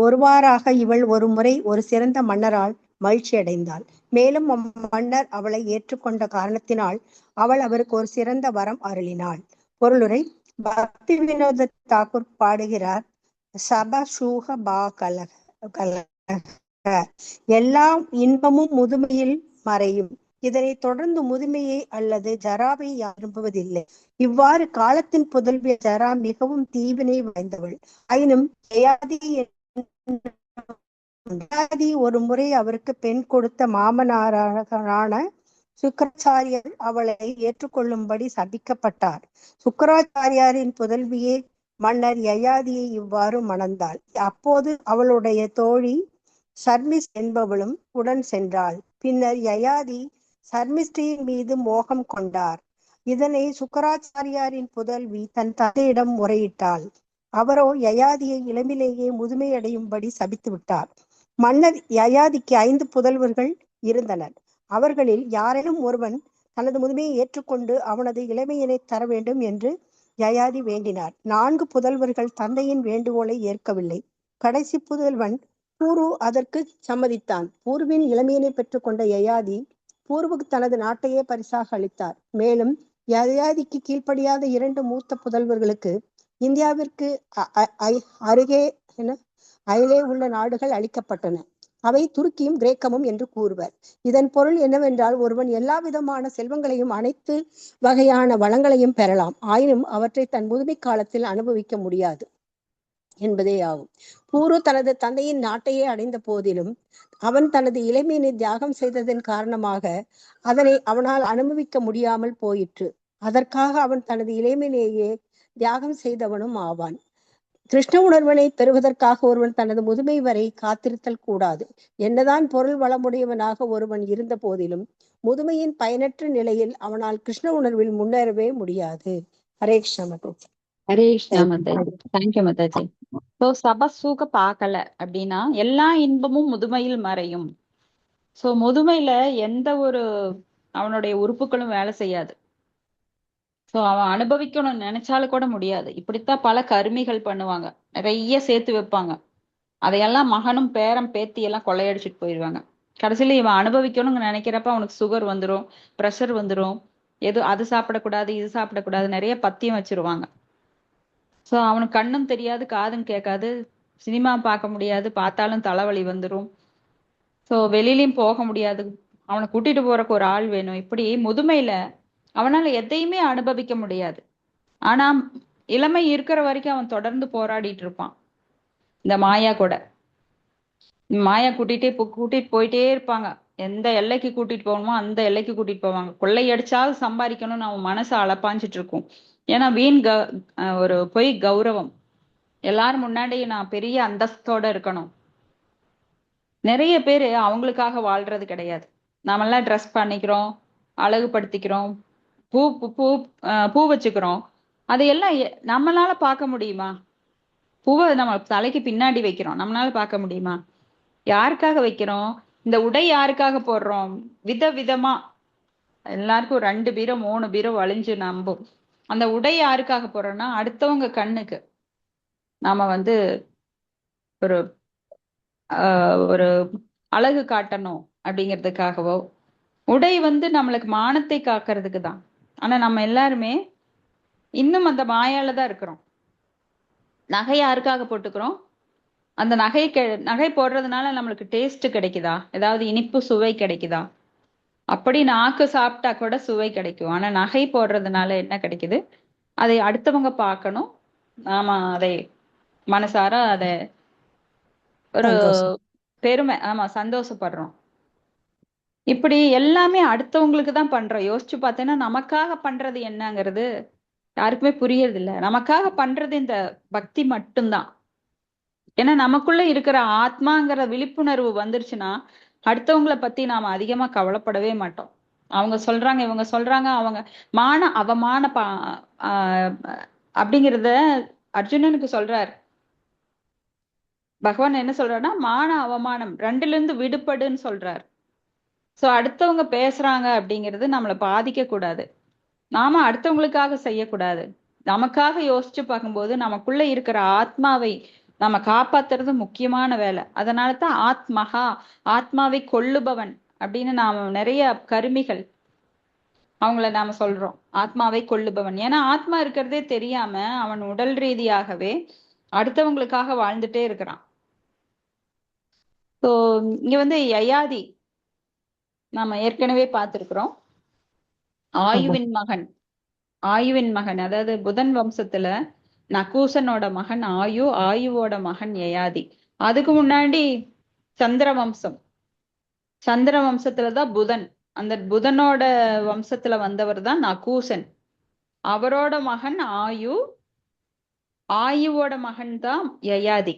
ஒருவாறாக இவள் ஒரு முறை ஒரு சிறந்த மன்னரால் மகிழ்ச்சி அடைந்தாள். மேலும் மன்னர் அவளை ஏற்றுக்கொண்ட காரணத்தினால் அவள் அவருக்கு ஒரு சிறந்த வரம் அருளினாள். பொருளுரை. பக்தி வினோத தாக்கூர் பாடுகிறார், சபசூக பா கலக எல்லா இன்பமும் முதுமையில் மறையும். இதனை தொடர்ந்து முதுமையை அல்லது ஜராவை விரும்புவதில்லை. இவ்வாறு காலத்தின் புதல்வி ஜரா மிகவும் தீவினை வாய்ந்தவள். ஆயினும் யயாதி ஒரு முறை அவருக்கு பெண் கொடுத்த மாமனாரான சுக்கராச்சாரியர் அவளை ஏற்றுக்கொள்ளும்படி சபிக்கப்பட்டார். சுக்கராச்சாரியாரின் புதல்வியே மன்னர் யயாதியை இவ்வாறு மணந்தாள். அப்போது அவளுடைய தோழி சர்மிஸ் என்பவளும் உடன் சென்றாள். பின்னர் யயாதி சர்மிஸ்டியின் மீது மோகம் கொண்டார். இதனை சுக்கராச்சாரியாரின் புதல்வி தன் தந்தையிடம் முறையிட்டாள். அவரோ யயாதியை இளமிலேயே முதுமை அடையும்படி சபித்து விட்டார். மன்னர் யயாதிக்கு 5 புதல்வர்கள் இருந்தனர். அவர்களில் யாரேனும் ஒருவன் தனது முதுமையை ஏற்றுக்கொண்டு அவனது இளமையினை தர வேண்டும் என்று யயாதி வேண்டினார். 4 புதல்வர்கள் தந்தையின் வேண்டுகோளை ஏற்கவில்லை. கடைசி புதல்வன் பூரு அதற்கு சம்மதித்தான். பூர்வின் இளமையினை பெற்றுக் கொண்ட யயாதி பூர்வுக்கு தனது நாட்டையே பரிசாக அளித்தார். மேலும் யயாதிக்கு கீழ்ப்படியாத 2 மூத்த புதல்வர்களுக்கு இந்தியாவிற்கு அருகே அயலே உள்ள நாடுகள் அளிக்கப்பட்டன. அவை துருக்கியும் கிரேக்கமும் என்று கூறுவர். இதன் பொருள் என்னவென்றால், ஒருவன் எல்லா விதமான செல்வங்களையும் அனைத்து வகையான வளங்களையும் பெறலாம், ஆயினும் அவற்றை தன் முதுமை காலத்தில் அனுபவிக்க முடியாது என்பதே ஆகும். பூரு தனது தந்தையின் நாட்டையே அடைந்த போதிலும் அவன் தனது இளமையினை தியாகம் செய்ததன் காரணமாக அதனை அவனால் அனுபவிக்க முடியாமல் போயிற்று. அதற்காக அவன் தனது இளமையிலேயே தியாகம் செய்தவனும் ஆவான். கிருஷ்ண உணர்வனை பெறுவதற்காக ஒருவன் தனது முதுமை வரை காத்திருத்தல் கூடாது. என்னதான் பொருள் வளமுடையவனாக ஒருவன் இருந்த போதிலும் முதுமையின் பயனற்ற நிலையில் அவனால் கிருஷ்ண உணர்வில் முன்னேறவே முடியாது. ஹரே கிருஷ்ண மாதாஜி. ஹரே கிருஷ்ணா மாதாஜி. தேங்க்யூ மாதாஜி. ஸோ சபசூக பார்க்கல அப்படின்னா எல்லா இன்பமும் முதுமையில் மறையும். ஸோ முதுமையில எந்த ஒரு அவனுடைய உறுப்புகளும் வேலை செய்யாது. ஸோ அவன் அனுபவிக்கணும்னு நினைச்சாலும் கூட முடியாது. இப்படித்தான் பல கருமிகள் பண்ணுவாங்க, நிறைய சேர்த்து வைப்பாங்க. அதையெல்லாம் மகனும் பேரம் பேத்தி எல்லாம் கொள்ளையடிச்சிட்டு போயிடுவாங்க. கடைசியில இவன் அனுபவிக்கணும்னு நினைக்கிறப்ப அவனுக்கு சுகர் வந்துடும், ப்ரெஷர் வந்துடும், அது சாப்பிடக்கூடாது இது சாப்பிடக்கூடாது, நிறைய பத்தியம் வச்சிருவாங்க. ஸோ அவனுக்கு கண்ணும் தெரியாது, காதும் கேட்காது, சினிமா பார்க்க முடியாது, பார்த்தாலும் தலைவலி வந்துடும். ஸோ வெளியிலயும் போக முடியாது, அவனை கூட்டிட்டு போறக்கு ஒரு ஆள் வேணும். இப்படி முதுமையில அவனால எதையுமே அனுபவிக்க முடியாது. ஆனா இளமை இருக்கிற வரைக்கும் அவன் தொடர்ந்து போராடிட்டு இருப்பான். இந்த மாயா கூட மாயா கூட்டிட்டு போயிட்டே இருப்பாங்க. எந்த எல்லைக்கு கூட்டிட்டு போகணுமோ அந்த எல்லைக்கு கூட்டிட்டு போவாங்க. கொள்ளையடிச்சாலும் சம்பாதிக்கணும்னு அவன் மனசை அலப்பாஞ்சிட்டு இருக்கும். ஏன்னா ஒரு பொய் கௌரவம், எல்லாரும் முன்னாடி நான் பெரிய அந்தஸ்தோட இருக்கணும். நிறைய பேரு அவங்களுக்காக வாழ்றது கிடையாது. நாமெல்லாம் ட்ரெஸ் பண்ணிக்கிறோம், அழகுபடுத்திக்கிறோம், பூ பூ பூ வச்சுக்கிறோம். அதையெல்லாம் நம்மளால பார்க்க முடியுமா? பூவை நம்ம தலைக்கு பின்னாடி வைக்கிறோம், நம்மளால பார்க்க முடியுமா? யாருக்காக வைக்கிறோம்? இந்த உடை யாருக்காக போடுறோம்? விதவிதமா எல்லாருக்கும் 2 பீரோ 3 பீரோ வலிஞ்சு நம்பும். அந்த உடை யாருக்காக போடுறோம்னா அடுத்தவங்க கண்ணுக்கு நாம ஒரு ஒரு அழகு காட்டணும் அப்படிங்கிறதுக்காகவோ. உடை நம்மளுக்கு மானத்தை காக்கிறதுக்கு தான். ஆனா நம்ம எல்லாருமே இன்னும் அந்த மாயால தான் இருக்கிறோம். நகை யாருக்காக போட்டுக்கிறோம்? அந்த நகை போடுறதுனால நம்மளுக்கு டேஸ்ட் கிடைக்குதா? ஏதாவது இனிப்பு சுவை கிடைக்குதா? அப்படி நாக்கு சாப்பிட்டா கூட சுவை கிடைக்கும். ஆனா நகை போடுறதுனால என்ன கிடைக்குது? அதை அடுத்தவங்க பார்க்கணும், நாம அதை மனசார அதை ஒரு பெருமை, ஆமா சந்தோஷப்படுறோம். இப்படி எல்லாமே அடுத்தவங்களுக்கு தான் பண்றோம். யோசிச்சு பார்த்தேன்னா நமக்காக பண்றது என்னங்கிறது யாருக்குமே புரியறது இல்லை. நமக்காக பண்றது இந்த பக்தி மட்டும்தான். ஏன்னா நமக்குள்ள இருக்கிற ஆத்மாங்கிற விழிப்புணர்வு வந்துருச்சுன்னா அடுத்தவங்களை பத்தி நாம அதிகமா கவலைப்படவே மாட்டோம். அவங்க சொல்றாங்க, இவங்க சொல்றாங்க, அவங்க அவமான அப்படிங்கிறத அர்ஜுனனுக்கு சொல்றார். பகவான் என்ன சொல்றாருன்னா மான அவமானம் ரெண்டுல இருந்து விடுபடுன்னு சொல்றார். சோ அடுத்தவங்க பேசுறாங்க அப்படிங்கிறது நம்மளை பாதிக்க கூடாது. நாம அடுத்தவங்களுக்காக செய்யக்கூடாது. நமக்காக யோசிச்சு பார்க்கும்போது நமக்குள்ள இருக்கிற ஆத்மாவை நம்ம காப்பாத்துறது முக்கியமான வேலை. அதனாலதான் ஆத்மாவை கொல்லுபவன் அப்படின்னு நாம நிறைய கருமிகள் அவங்கள நாம சொல்றோம், ஆத்மாவை கொல்லுபவன். ஏன்னா ஆத்மா இருக்கிறதே தெரியாம அவன் உடல் ரீதியாகவே அடுத்தவங்களுக்காக வாழ்ந்துட்டே இருக்கிறான். ஸோ இங்க யயாதி நாம ஏற்கனவே பார்த்திருக்கிறோம். ஆயுவின் மகன் அதாவது புதன் வம்சத்துல நகூசனோட மகன் ஆயுவோட மகன் யயாதி. அதுக்கு முன்னாடி சந்திர வம்சத்துலதான் புதன். அந்த புதனோட வம்சத்துல வந்தவர் தான் நகூசன். அவரோட மகன் ஆயுவோட மகன் தான் யயாதி.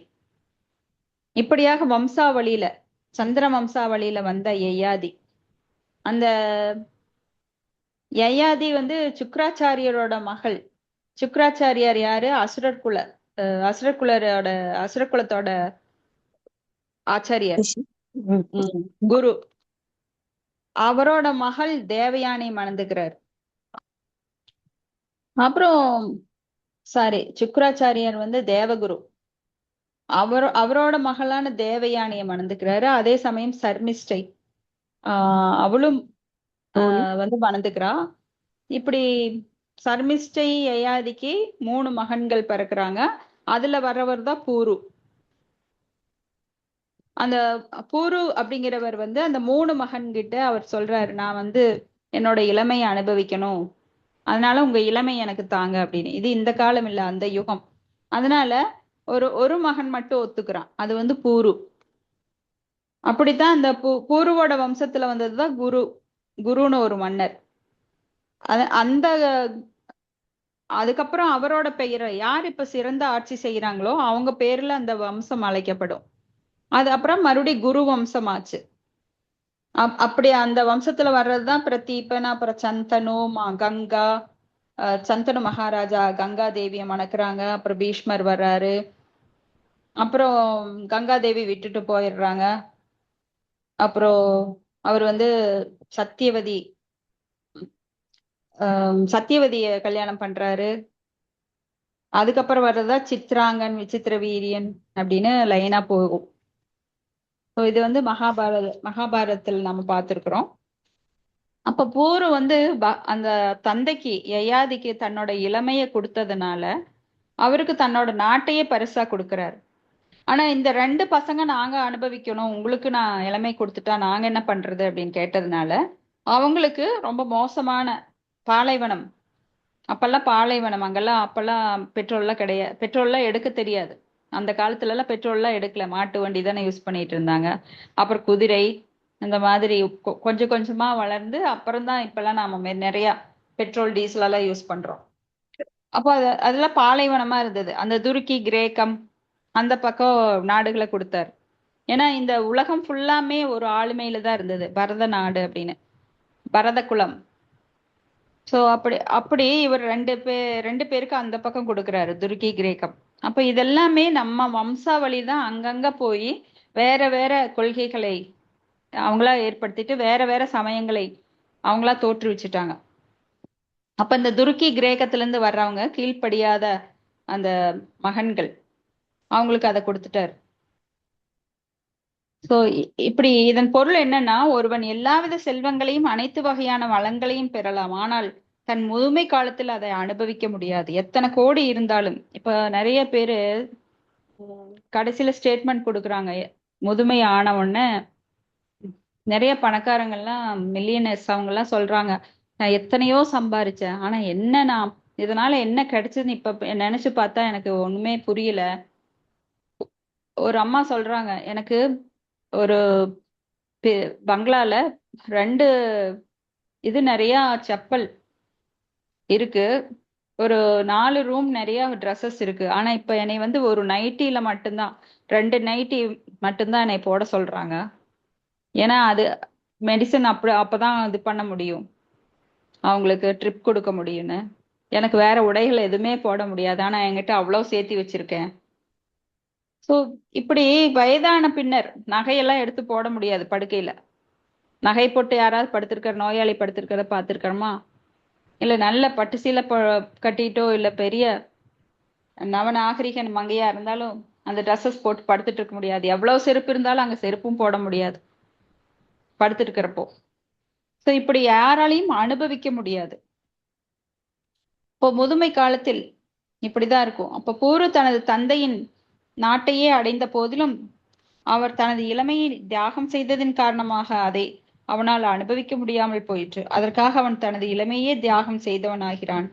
இப்படியாக வம்சாவளியில சந்திர வம்சாவளியில வந்த யயாதி. அந்த யயாதி சுக்ராச்சாரியரோட மகள். சுக்ராச்சாரியார் யாரு? அசுரகுலத்தோட ஆச்சாரியார், குரு. அவரோட மகள் தேவயானை மணந்துக்கிறார். அப்புறம் சுக்ராச்சாரியார் தேவகுரு. அவரோட மகளான தேவயானைய மணந்துக்கிறாரு. அதே சமயம் சர்மிஷ்டை அவளும் மணந்துக்கிறா. இப்படி சர்மிஷ்டை யயாதிக்கு 3 மகன்கள் பிறக்கிறாங்க. அதுல வர்றவர் தான் பூரு. அந்த பூரு அப்படிங்கிறவர் வந்து அந்த 3 மகன்கிட்ட அவர் சொல்றாரு, நான் வந்து என்னோட இளமையை அனுபவிக்கணும், அதனால உங்க இளமை எனக்கு தாங்க அப்படின்னு. இது இந்த காலம் இல்ல, அந்த யுகம். அதனால ஒரு மகன் மட்டும் ஒத்துக்கிறான், அது வந்து பூரு. அப்படித்தான் அந்த பூருவோட வம்சத்துல வந்ததுதான் குருன்னு ஒரு மன்னர். அந்த அதுக்கப்புறம் அவரோட பெயரை யார் இப்ப சிறந்த ஆட்சி செய்யறாங்களோ அவங்க பேர்ல அந்த வம்சம் அழைக்கப்படும். அது அப்புறம் மறுபடியும் குரு வம்சம் ஆச்சு. அப்படி அந்த வம்சத்துல வர்றதுதான் பிரதீபன், அப்புறம் சந்தனு, கங்கா, சந்தனு மகாராஜா கங்கா தேவியை மணக்குறாங்க. அப்புறம் பீஷ்மர் வர்றாரு. அப்புறம் கங்கா தேவி விட்டுட்டு போயிடுறாங்க. அப்புறம் அவர் வந்து சத்தியவதிய கல்யாணம் பண்றாரு. அதுக்கப்புறம் வர்றதா சித்ராங்கன், விசித்திர வீரியன் அப்படின்னு லைனா போகும். இது வந்து மகாபாரதத்தில் நம்ம பார்த்திருக்கிறோம். அப்ப பூரு வந்து அந்த தந்தைக்கு யயாதிக்கு தன்னோட இளமைய கொடுத்ததுனால அவருக்கு தன்னோட நாட்டையே பரிசா கொடுக்கிறாரு. ஆனா இந்த 2 பசங்க நாங்க அனுபவிக்கணும், உங்களுக்கு நான் இளமை கொடுத்துட்டா நாங்க என்ன பண்றது அப்படின்னு கேட்டதுனால அவங்களுக்கு ரொம்ப மோசமான பாலைவனம். அப்பெல்லாம் பாலைவனம், அங்கெல்லாம் அப்பெல்லாம் பெட்ரோல்லாம் கிடையாது, பெட்ரோல்லாம் எடுக்க தெரியாது. அந்த காலத்துல எல்லாம் பெட்ரோல்லாம் எடுக்கல, மாட்டு வண்டி தானே யூஸ் பண்ணிட்டு இருந்தாங்க. அப்புறம் குதிரை, இந்த மாதிரி கொஞ்சம் கொஞ்சமா வளர்ந்து அப்புறம் தான் இப்பெல்லாம் நாம நிறைய பெட்ரோல் டீசல் எல்லாம் யூஸ் பண்றோம். அப்போ அதெல்லாம் பாலைவனமா இருந்தது. அந்த துருக்கி, கிரேக்கம் அந்த பக்கம் நாடுகளை கொடுத்தாரு. ஏன்னா இந்த உலகம் ஃபுல்லாமே ஒரு ஆளுமையில தான் இருந்தது, பரத நாடு அப்படின்னு, பரத குலம். சோ அப்படி இவர் ரெண்டு பேருக்கு அந்த பக்கம் கொடுக்குறாரு, துருக்கி, கிரேக்கம். அப்ப இதெல்லாமே நம்ம வம்சாவளி தான் அங்கங்க போய் வேற வேற கொள்கைகளை அவங்களா ஏற்படுத்திட்டு வேற வேற சமயங்களை அவங்களா தோற்றுவிச்சுட்டாங்க. அப்ப இந்த துருக்கி கிரேக்கத்துல இருந்து வர்றவங்க கீழ்ப்படியாத அந்த மகன்கள், அவங்களுக்கு அதை கொடுத்துட்டாரு. சோ இப்படி இதன் பொருள் என்னன்னா, ஒருவன் எல்லாவித செல்வங்களையும் அனைத்து வகையான வளங்களையும் பெறலாம், ஆனால் தன் முதுமை காலத்தில் அதை அனுபவிக்க முடியாது, எத்தனை கோடி இருந்தாலும். இப்ப நிறைய பேரு கடைசியில ஸ்டேட்மெண்ட் கொடுக்குறாங்க, முதுமை ஆன உடனே நிறைய பணக்காரங்கள்லாம், மில்லியனர்ஸ், அவங்க எல்லாம் சொல்றாங்க, நான் எத்தனையோ சம்பாரிச்சேன், ஆனா என்ன நான் இதனால என்ன கிடைச்சதுன்னு இப்ப நினைச்சு பார்த்தா எனக்கு ஒண்ணுமே புரியல. ஒரு அம்மா சொல்றாங்க, எனக்கு ஒரு பங்களால 2 இது நிறைய செப்பல் இருக்கு, ஒரு 4 ரூம் நிறைய ட்ரெஸ்ஸஸ் இருக்கு, ஆனா இப்ப என்னை வந்து ஒரு நைட்டில மட்டும்தான், 2 நைட்டி மட்டும்தான் என்னை போட சொல்றாங்க. ஏன்னா அது மெடிசன் அப்பதான் இது பண்ண முடியும், அவங்களுக்கு ட்ரிப் கொடுக்க முடியும்னு. எனக்கு வேற உடைகள் எதுவுமே போட முடியாது, ஆனா என்கிட்ட அவ்வளவு சேர்த்தி வச்சிருக்கேன். சோ இப்படி வயதான பின்னர் நகையெல்லாம் எடுத்து போட முடியாது படுக்கையில. நகை போட்டு யாராவது படுத்திருக்கிற நோயாளி படுத்திருக்கிறத பார்த்திருக்கிறோமா? இல்ல நல்ல பட்டு சீலை கட்டிட்டோ இல்ல பெரிய நவநாகரிகன் மங்கையா இருந்தாலும் அந்த ட்ரெஸ்ஸஸ் போட்டு படுத்துட்டு இருக்க முடியாது. எவ்வளவு செருப்பு இருந்தாலும் அங்க செருப்பும் போட முடியாது படுத்துட்டு இருக்கிறப்போ. சோ இப்படி யாராலையும் அனுபவிக்க முடியாது. இப்போ முதுமை காலத்தில் இப்படிதான் இருக்கும். அப்ப பூரு தனது தந்தையின் நாட்டையே அடைந்த போதிலும் அவர் தனது இளமையை தியாகம் செய்ததின் காரணமாக அதை அவனால் அனுபவிக்க முடியாமல் போயிற்று. அதற்காக அவன் தனது இளமையே தியாகம் செய்தவனாகிறான்.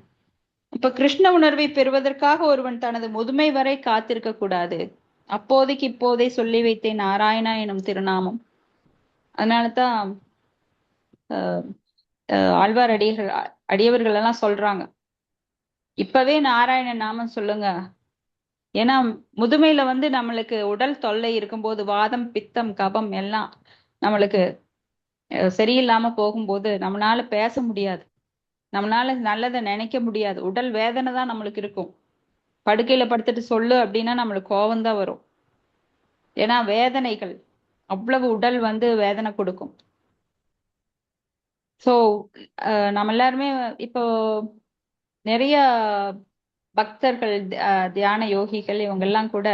இப்ப கிருஷ்ண உணர்வை பெறுவதற்காக ஒருவன் தனது முதுமை வரை காத்திருக்க கூடாது. அப்போதைக்கு இப்போதே சொல்லி வைத்தேன் நாராயணா எனும் திருநாமம். அதனாலதான் ஆழ்வார் அடியவர்கள் எல்லாம் சொல்றாங்க, இப்பவே நாராயண நாமம் சொல்லுங்க. ஏன்னா முதுமையில வந்து நம்மளுக்கு உடல் தொல்லை இருக்கும்போது, வாதம், பித்தம், கபம் எல்லாம் நம்மளுக்கு சரியில்லாம போகும்போது நம்மளால பேச முடியாது, நம்மளால நல்லதை நினைக்க முடியாது, உடல் வேதனை தான் நம்மளுக்கு இருக்கும். படுக்கையில படுத்துட்டு சொல்லு அப்படின்னா நம்மளுக்கு கோபம்தான் வரும். ஏன்னா வேதனைகள் அவ்வளவு உடல் வந்து வேதனை கொடுக்கும். சோ நம்ம எல்லாருமே இப்போ நிறைய பக்தர்கள், தியான யோகிகள், இவங்க எல்லாம் கூட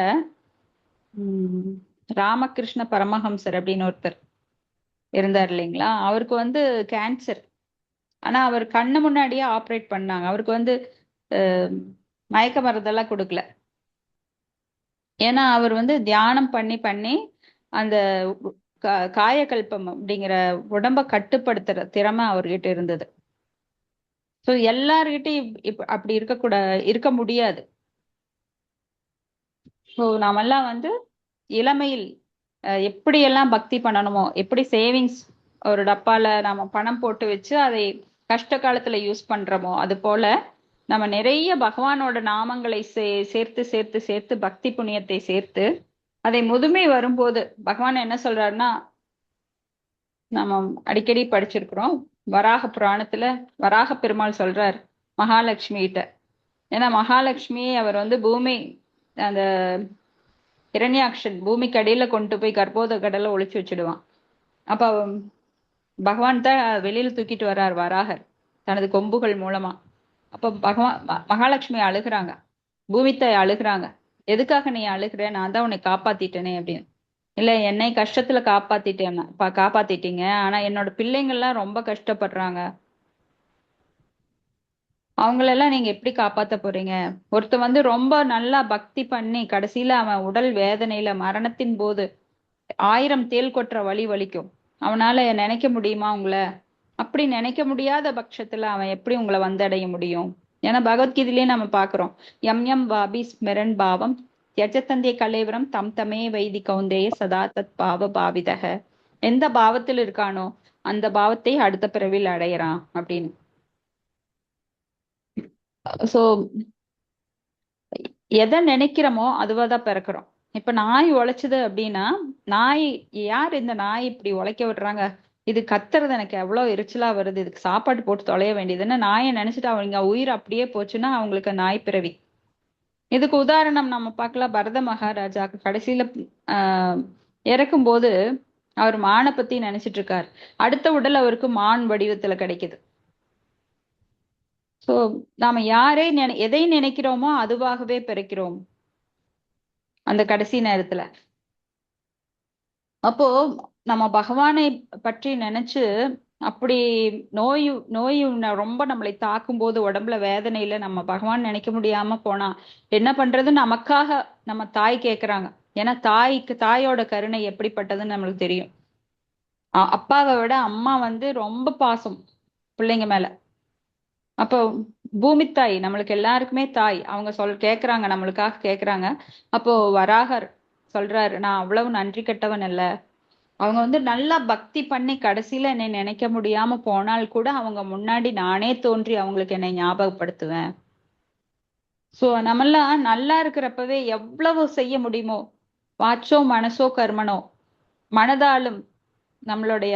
ராமகிருஷ்ண பரமஹம்சர் அப்படின்னு ஒருத்தர் இருந்தார் இல்லைங்களா, அவருக்கு வந்து கேன்சர். ஆனா அவர் கண்ணு முன்னாடியே ஆப்ரேட் பண்ணாங்க. அவருக்கு வந்து மயக்க மருந்தெல்லாம் கொடுக்கல. ஏன்னா அவர் வந்து தியானம் பண்ணி பண்ணி அந்த காயகல்பம் அப்படிங்கிற உடம்ப கட்டுப்படுத்துற திறமை அவர்கிட்ட இருந்தது. ஸோ எல்லார்கிட்டையும் அப்படி இருக்க முடியாது. ஸோ நாமெல்லாம் வந்து இளமையில் எப்படியெல்லாம் பக்தி பண்ணணுமோ, எப்படி சேவிங்ஸ் ஒரு டப்பால நம்ம பணம் போட்டு வச்சு அதை கஷ்ட காலத்துல யூஸ் பண்றோமோ, அது போல நம்ம நிறைய பகவானோட நாமங்களை சேர்த்து சேர்த்து சேர்த்து பக்தி புண்ணியத்தை சேர்த்து அதை முதுமை வரும்போது பகவான் என்ன சொல்றாருன்னா, நம்ம அடிக்கடி படிச்சிருக்கிறோம் வராக புராணத்துல வராக பெருமாள் சொல்றார் மகாலட்சுமி கிட்ட. ஏன்னா மகாலட்சுமி அவர் வந்து பூமி அந்த இரண்யாக்ஷன் பூமிக்கு அடியில கொண்டு போய் கர்ப்போத கடலை ஒளிச்சு வச்சிடுவான். அப்ப பகவான் தான் வெளியில தூக்கிட்டு வர்றார் வராகர் தனது கொம்புகள் மூலமா. அப்ப மகாலட்சுமி அழுகுறாங்க, பூமித்தாய் அழுகுறாங்க, எதுக்காக நீ அழுகுற, நான் தான் உன்னை காப்பாத்திட்டேனே அப்படின்னு. இல்ல என்னை கஷ்டத்துல காப்பாத்திட்டீங்க, ஆனா என்னோட பிள்ளைங்கள்லாம் ரொம்ப கஷ்டப்படுறாங்க, அவங்களெல்லாம் நீங்க எப்படி காப்பாத்த போறீங்க? ஒருத்த வந்து ரொம்ப நல்லா பக்தி பண்ணி கடைசியில அவன் உடல் வேதனையில மரணத்தின் போது 1000 தேள் கொட்டுற வலி வலிக்கும், அவனால நினைக்க முடியுமா உங்களை? அப்படி நினைக்க முடியாத பட்சத்துல அவன் எப்படி உங்களை வந்தடைய முடியும்? ஏன்னா பகவத்கீதையிலேயே நம்ம பாக்குறோம், எம் எம் வாபி ஸ்மரன் பாவம் தியஜத்தந்திய கலேவரம் தம் தமே வைதி கௌந்தேய சதா தத் பாவ பாவிதக. எந்த பாவத்தில் இருக்கானோ அந்த பாவத்தை அடுத்த பிறவியில் அடையறான் அப்படின்னு. சோ எதை நினைக்கிறோமோ அதுவாதான் பிறக்கிறோம். இப்ப நாய் உழைச்சது அப்படின்னா, நாய் யார் இந்த நாய் இப்படி உழைக்க விடுறாங்க, இது கத்துறது எனக்கு எவ்வளவு எரிச்சலா வருது, இதுக்கு சாப்பாடு போட்டு தொலைய வேண்டியதுன்னு நாயை நினைச்சிட்டு அவங்க உயிர் அப்படியே போச்சுன்னா அவங்களுக்கு நாய் பிறவி. இதுக்கு உதாரணம் நம்ம பார்க்கலாம், பரத மகாராஜா கடைசியில இறக்கும் போது அவர் மானை பத்தி நினைச்சிட்டு இருக்காரு, அடுத்த உடல் அவருக்கு மான் வடிவத்துல கிடைக்குது. சோ நாம எதை நினைக்கிறோமோ அதுவாகவே பிறக்கிறோம் அந்த கடைசி நேரத்துல. அப்போ நம்ம பகவானை பற்றி நினைச்சு அப்படி நோய் ரொம்ப நம்மளை தாக்கும் போது உடம்புல வேதனையில நம்ம பகவான் நினைக்க முடியாம போனா என்ன பண்றது? நமக்காக நம்ம தாய் கேக்குறாங்க. ஏன்னா தாயோட கருணை எப்படிப்பட்டதுன்னு நம்மளுக்கு தெரியும். அப்பாவை விட அம்மா வந்து ரொம்ப பாசம் பிள்ளைங்க மேல. அப்போ பூமித்தாய் நம்மளுக்கு எல்லாருக்குமே தாய், அவங்க கேக்குறாங்க, நம்மளுக்காக கேக்குறாங்க. அப்போ வராகர் சொல்றாரு, நான் அவ்வளவு நன்றி கெட்டவன் அல்ல. அவங்க வந்து நல்லா பக்தி பண்ணி கடைசியில என்னை நினைக்க முடியாம போனால் கூட அவங்க முன்னாடி நானே தோன்றி அவங்களுக்கு என்னை ஞாபகப்படுத்துவேன். சோ நம்மெல்லாம் நல்லா இருக்கிறப்பவே எவ்வளவு செய்ய முடியுமோ, வாச்சோ மனசோ கர்மனோ, மனதாலும் நம்மளுடைய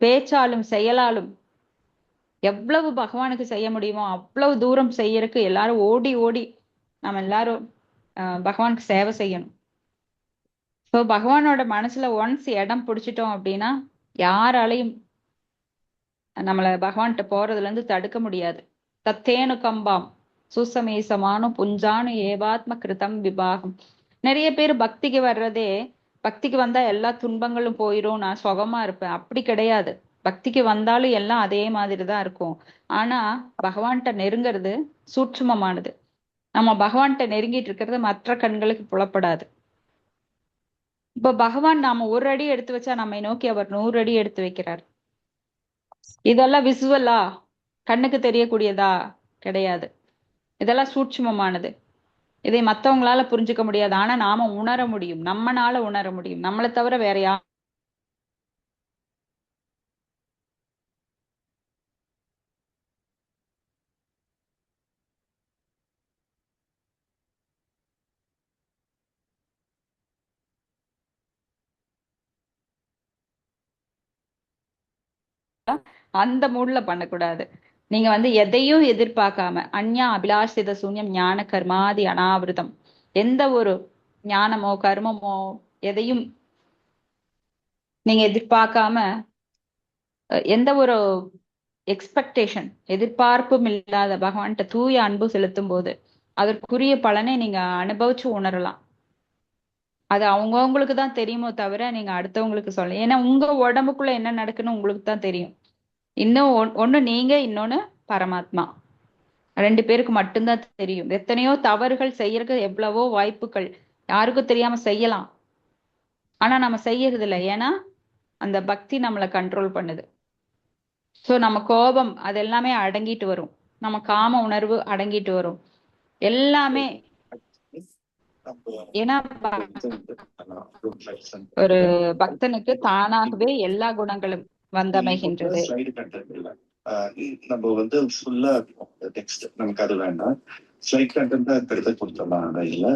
பேச்சாலும் செயலாலும் எவ்வளவு பகவானுக்கு செய்ய முடியுமோ அவ்வளவு தூரம் செய்யறதுக்கு எல்லாரும் ஓடி ஓடி நம்ம எல்லாரும் பகவானுக்கு சேவை செய்யணும். ஸோ பகவானோட மனசுல ஒன்ஸ் இடம் பிடிச்சிட்டோம் அப்படின்னா யாராலையும் நம்மளை பகவான்கிட்ட போறதுல இருந்து தடுக்க முடியாது. தத்தேனு கம்பாம் சுசமேசமானு புஞ்சானு ஏவாத்ம கிருதம் விபாகம். நிறைய பேர் பக்திக்கு வர்றதே, பக்திக்கு வந்தா எல்லா துன்பங்களும் போயிரும், நான் சுகமா இருப்பேன், அப்படி கிடையாது. பக்திக்கு வந்தாலும் எல்லாம் அதே மாதிரிதான் இருக்கும். ஆனா பகவான்கிட்ட நெருங்கிறது சூட்சுமமானது. நம்ம பகவான்கிட்ட நெருங்கிட்டு இருக்கிறது மற்ற கண்களுக்கு புலப்படாது. இப்ப பகவான் நாம ஒரு அடி எடுத்து வச்சா நம்மை நோக்கி அவர் 100 அடி எடுத்து வைக்கிறார். இதெல்லாம் விசுவலா கண்ணுக்கு தெரியக்கூடியதா கிடையாது, இதெல்லாம் சூட்சுமமானது. இதை மத்தவங்களால புரிஞ்சுக்க முடியாது, ஆனா நாம உணர முடியும், நம்மனால உணர முடியும், நம்மளை தவிர வேற யாரும். அந்த மூட்ல பண்ணக்கூடாது. நீங்க வந்து எதையும் எதிர்பார்க்காம அந்யா அபிலாஷித சூன்யம் ஞான கர்மாதி அனாவிருதம், எந்த ஒரு ஞானமோ கர்மமோ எதையும் நீங்க எதிர்பார்க்காம, எந்த ஒரு எக்ஸ்பெக்டேஷன் எதிர்பார்ப்பும் இல்லாத பகவான்கிட்ட தூய அன்பு செலுத்தும் போது அதற்குரிய பலனை நீங்க அனுபவிச்சு உணரலாம். அது அவங்கவுங்களுக்கு தான் தெரியுமோ தவிர நீங்க அடுத்தவங்களுக்கு சொல்ல, ஏன்னா உங்க உடம்புக்குள்ள என்ன நடக்குன்னு உங்களுக்கு தான் தெரியும். இன்னும் ஒண்ணு நீங்க, இன்னொன்னு பரமாத்மா, 2 பேருக்கு மட்டும்தான் தெரியும். எத்தனையோ தவறுகள் செய்யறதுக்கு எவ்வளவோ வாய்ப்புகள் யாருக்கும் தெரியாம செய்யலாம். ஆனா நம்ம செய்யறது இல்லை. ஏன்னா அந்த பக்தி நம்மளை கண்ட்ரோல் பண்ணுது. சோ நம்ம கோபம் அது எல்லாமே அடங்கிட்டு வரும், நம்ம காம உணர்வு அடங்கிட்டு வரும் எல்லாமே. ஏன்னா ஒரு பக்தனுக்கு தானாகவே எல்லா குணங்களும் வந்தமைகின்றது. நம்ம வந்து ஃபுல்லா டெக்ஸ்ட் நமக்கு அது வேண்டாம், ஸ்லைட் கண்டென்ட் கொடுத்துடலாம். இல்ல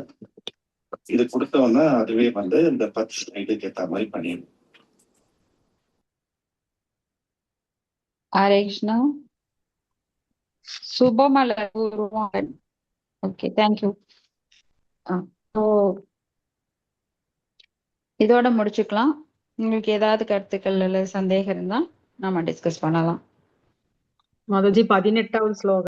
இது கொடுத்தோம்னா அதுவே வந்து இந்த 10 ஸ்லைடுக்கு ஏற்ற மாதிரி பண்ணிடும். ஹரே கிருஷ்ணா. சுபமலர் உருவாகன். Okay, thank you. இதோட முடிச்சுக்கலாம். உங்களுக்கு ஏதாவது கருத்துக்கள் இல்ல சந்தேகம் இருந்தா நாம டிஸ்கஸ் பண்ணலாம். மாதாஜி 18வது ஸ்லோகம்.